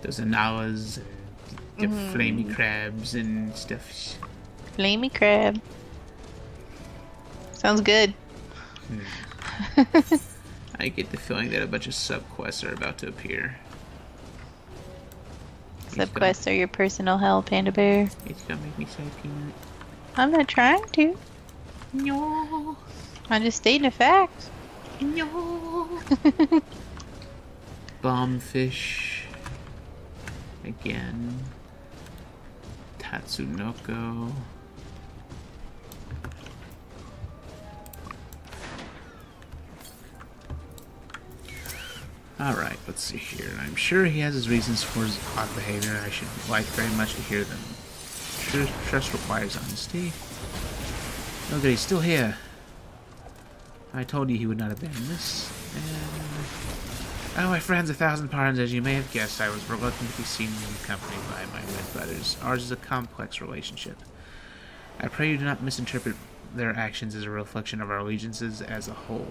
[SPEAKER 1] Those Analas and the flamey crabs and stuff.
[SPEAKER 2] Flamey crab. Sounds good.
[SPEAKER 1] I get the feeling that a bunch of subquests are about to appear.
[SPEAKER 2] Subquests are your personal hell, Panda Bear.
[SPEAKER 1] It's gonna make me sad, Peanut.
[SPEAKER 2] I'm not trying to.
[SPEAKER 1] No.
[SPEAKER 2] I'm just stating a fact.
[SPEAKER 1] No. Bombfish. Again. Tatsunoko. Alright, let's see here. I'm sure he has his reasons for his odd behavior, and I should like very much to hear them. Trust requires honesty. Look, he's still here. I told you he would not abandon this. And... oh, my friends, 1,000 pardons. As you may have guessed, I was reluctant to be seen accompanied by my red brothers. Ours is a complex relationship. I pray you do not misinterpret their actions as a reflection of our allegiances as a whole.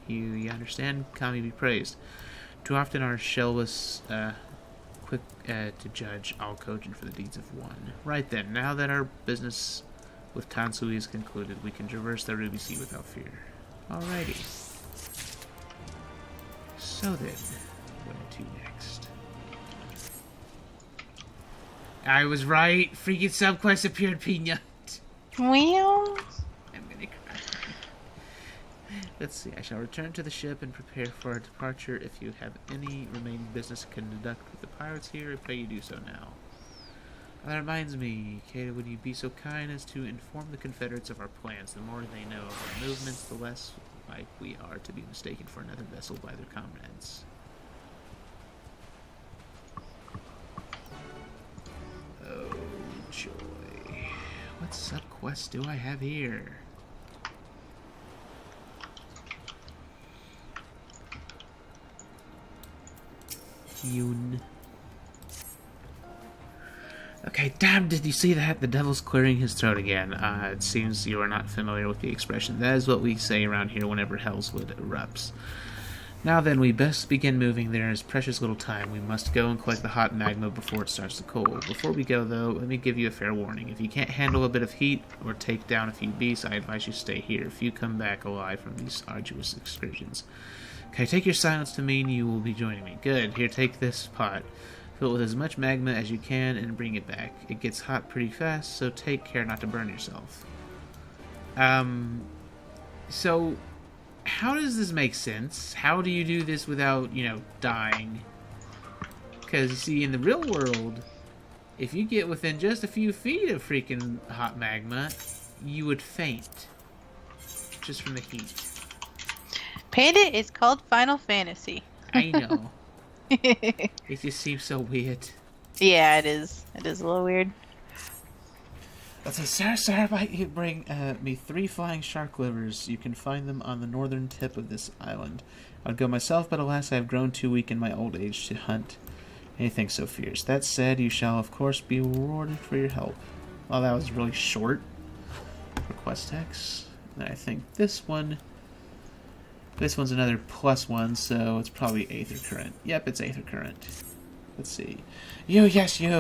[SPEAKER 1] You understand? Kami be praised. Too often our shellless, quick to judge, all cogent for the deeds of one. Right then, now that our business with Tansui is concluded, we can traverse the Ruby Sea without fear. Alrighty. So then, where to next? I was right. Freaking subquest appeared, Peanut.
[SPEAKER 2] Well,
[SPEAKER 1] I'm gonna cry. Let's see. I shall return to the ship and prepare for our departure. If you have any remaining business to conduct with the pirates here, I pray you do so now. That reminds me, Kata, would you be so kind as to inform the Confederates of our plans? The more they know of our movements, the less like we are to be mistaken for another vessel by their comrades. Oh, joy. What subquest do I have here? Yun. Okay, damn, did you see that? The devil's clearing his throat again. It seems you are not familiar with the expression. That is what we say around here whenever Hellswood erupts. Now then, we best begin moving. There is precious little time. We must go and collect the hot magma before it starts to cool. Before we go, though, let me give you a fair warning. If you can't handle a bit of heat or take down a few beasts, I advise you stay here. If you come back alive from these arduous excursions. Okay, take your silence to mean you will be joining me. Good. Here, take this pot. Fill it with as much magma as you can and bring it back. It gets hot pretty fast, so take care not to burn yourself. So, how does this make sense? How do you do this without, dying? Because, you see, in the real world, if you get within just a few feet of freaking hot magma, you would faint. Just from the heat.
[SPEAKER 2] Panda is called Final Fantasy.
[SPEAKER 1] I know. It just seems so weird.
[SPEAKER 2] Yeah, it is. It is a little weird.
[SPEAKER 1] Let's say, sir, might you bring me 3 flying shark livers? You can find them on the northern tip of this island. I'd go myself, but alas, I have grown too weak in my old age to hunt anything so fierce. That said, you shall, of course, be rewarded for your help. Well, that was really short. Request text. And I think this one's another +1, so it's probably Aether Current. Yep, it's Aether Current. Let's see. Yo,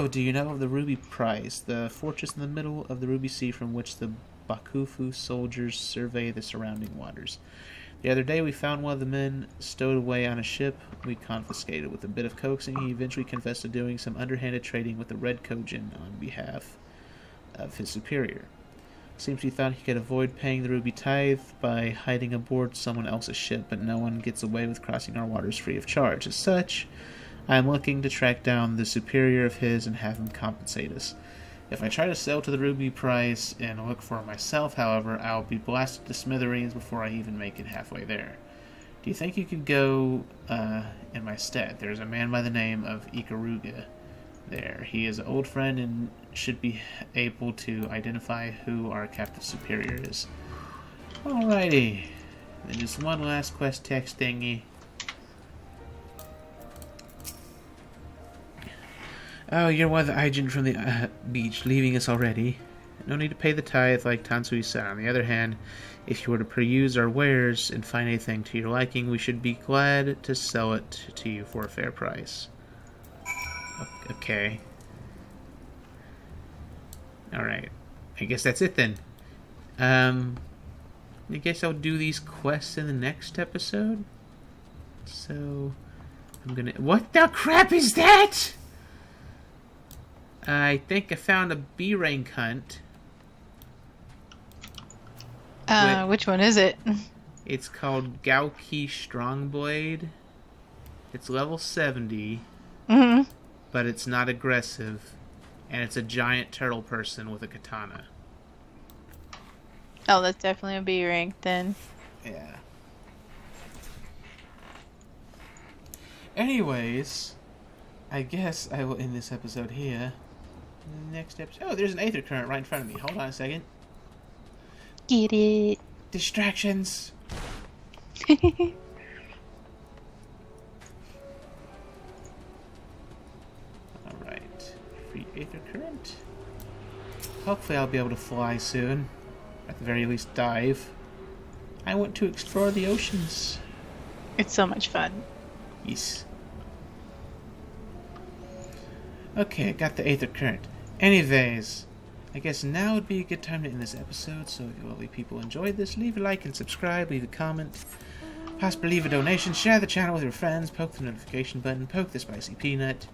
[SPEAKER 1] do you know of the Ruby Prize, the fortress in the middle of the Ruby Sea from which the Bakufu soldiers survey the surrounding waters? The other day we found one of the men stowed away on a ship we confiscated. With a bit of coaxing, he eventually confessed to doing some underhanded trading with the Red Kugane on behalf of his superior. Seems he thought he could avoid paying the ruby tithe by hiding aboard someone else's ship, but no one gets away with crossing our waters free of charge. As such, I am looking to track down the superior of his and have him compensate us. If I try to sail to the ruby prize and look for it myself, however, I will be blasted to smithereens before I even make it halfway there. Do you think you could go in my stead? There's a man by the name of Ikaruga there. He is an old friend and should be able to identify who our captive superior is. Alrighty. Then just one last quest text thingy. Oh, you're one of the agent from the beach, leaving us already. No need to pay the tithe like Tansui said. On the other hand, if you were to peruse our wares and find anything to your liking, we should be glad to sell it to you for a fair price. Okay. Alright. I guess that's it then. I guess I'll do these quests in the next episode. So, I'm gonna... What the crap is that?! I think I found a B-rank hunt.
[SPEAKER 2] Which one is it?
[SPEAKER 1] It's called Gauki Strongblade. It's level 70.
[SPEAKER 2] Mm-hmm.
[SPEAKER 1] But it's not aggressive. And it's a giant turtle person with a katana.
[SPEAKER 2] Oh, that's definitely a B rank then.
[SPEAKER 1] Yeah. Anyways, I guess I will end this episode here. Next episode. Oh, there's an aether current right in front of me. Hold on a second.
[SPEAKER 2] Get it.
[SPEAKER 1] Distractions. Alright. Free aether current. Hopefully I'll be able to fly soon. At the very least, dive. I want to explore the oceans.
[SPEAKER 2] It's so much fun.
[SPEAKER 1] Yes. Okay, I got the aether current. Anyways, I guess now would be a good time to end this episode, so if you lovely people enjoyed this, leave a like and subscribe, leave a comment, possibly leave a donation, share the channel with your friends, poke the notification button, poke the spicy peanut,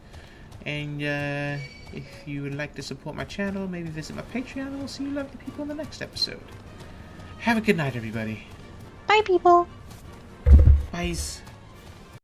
[SPEAKER 1] and if you would like to support my channel, maybe visit my Patreon, and we'll see you lovely people in the next episode. Have a good night, everybody.
[SPEAKER 2] Bye, people.
[SPEAKER 1] Bye.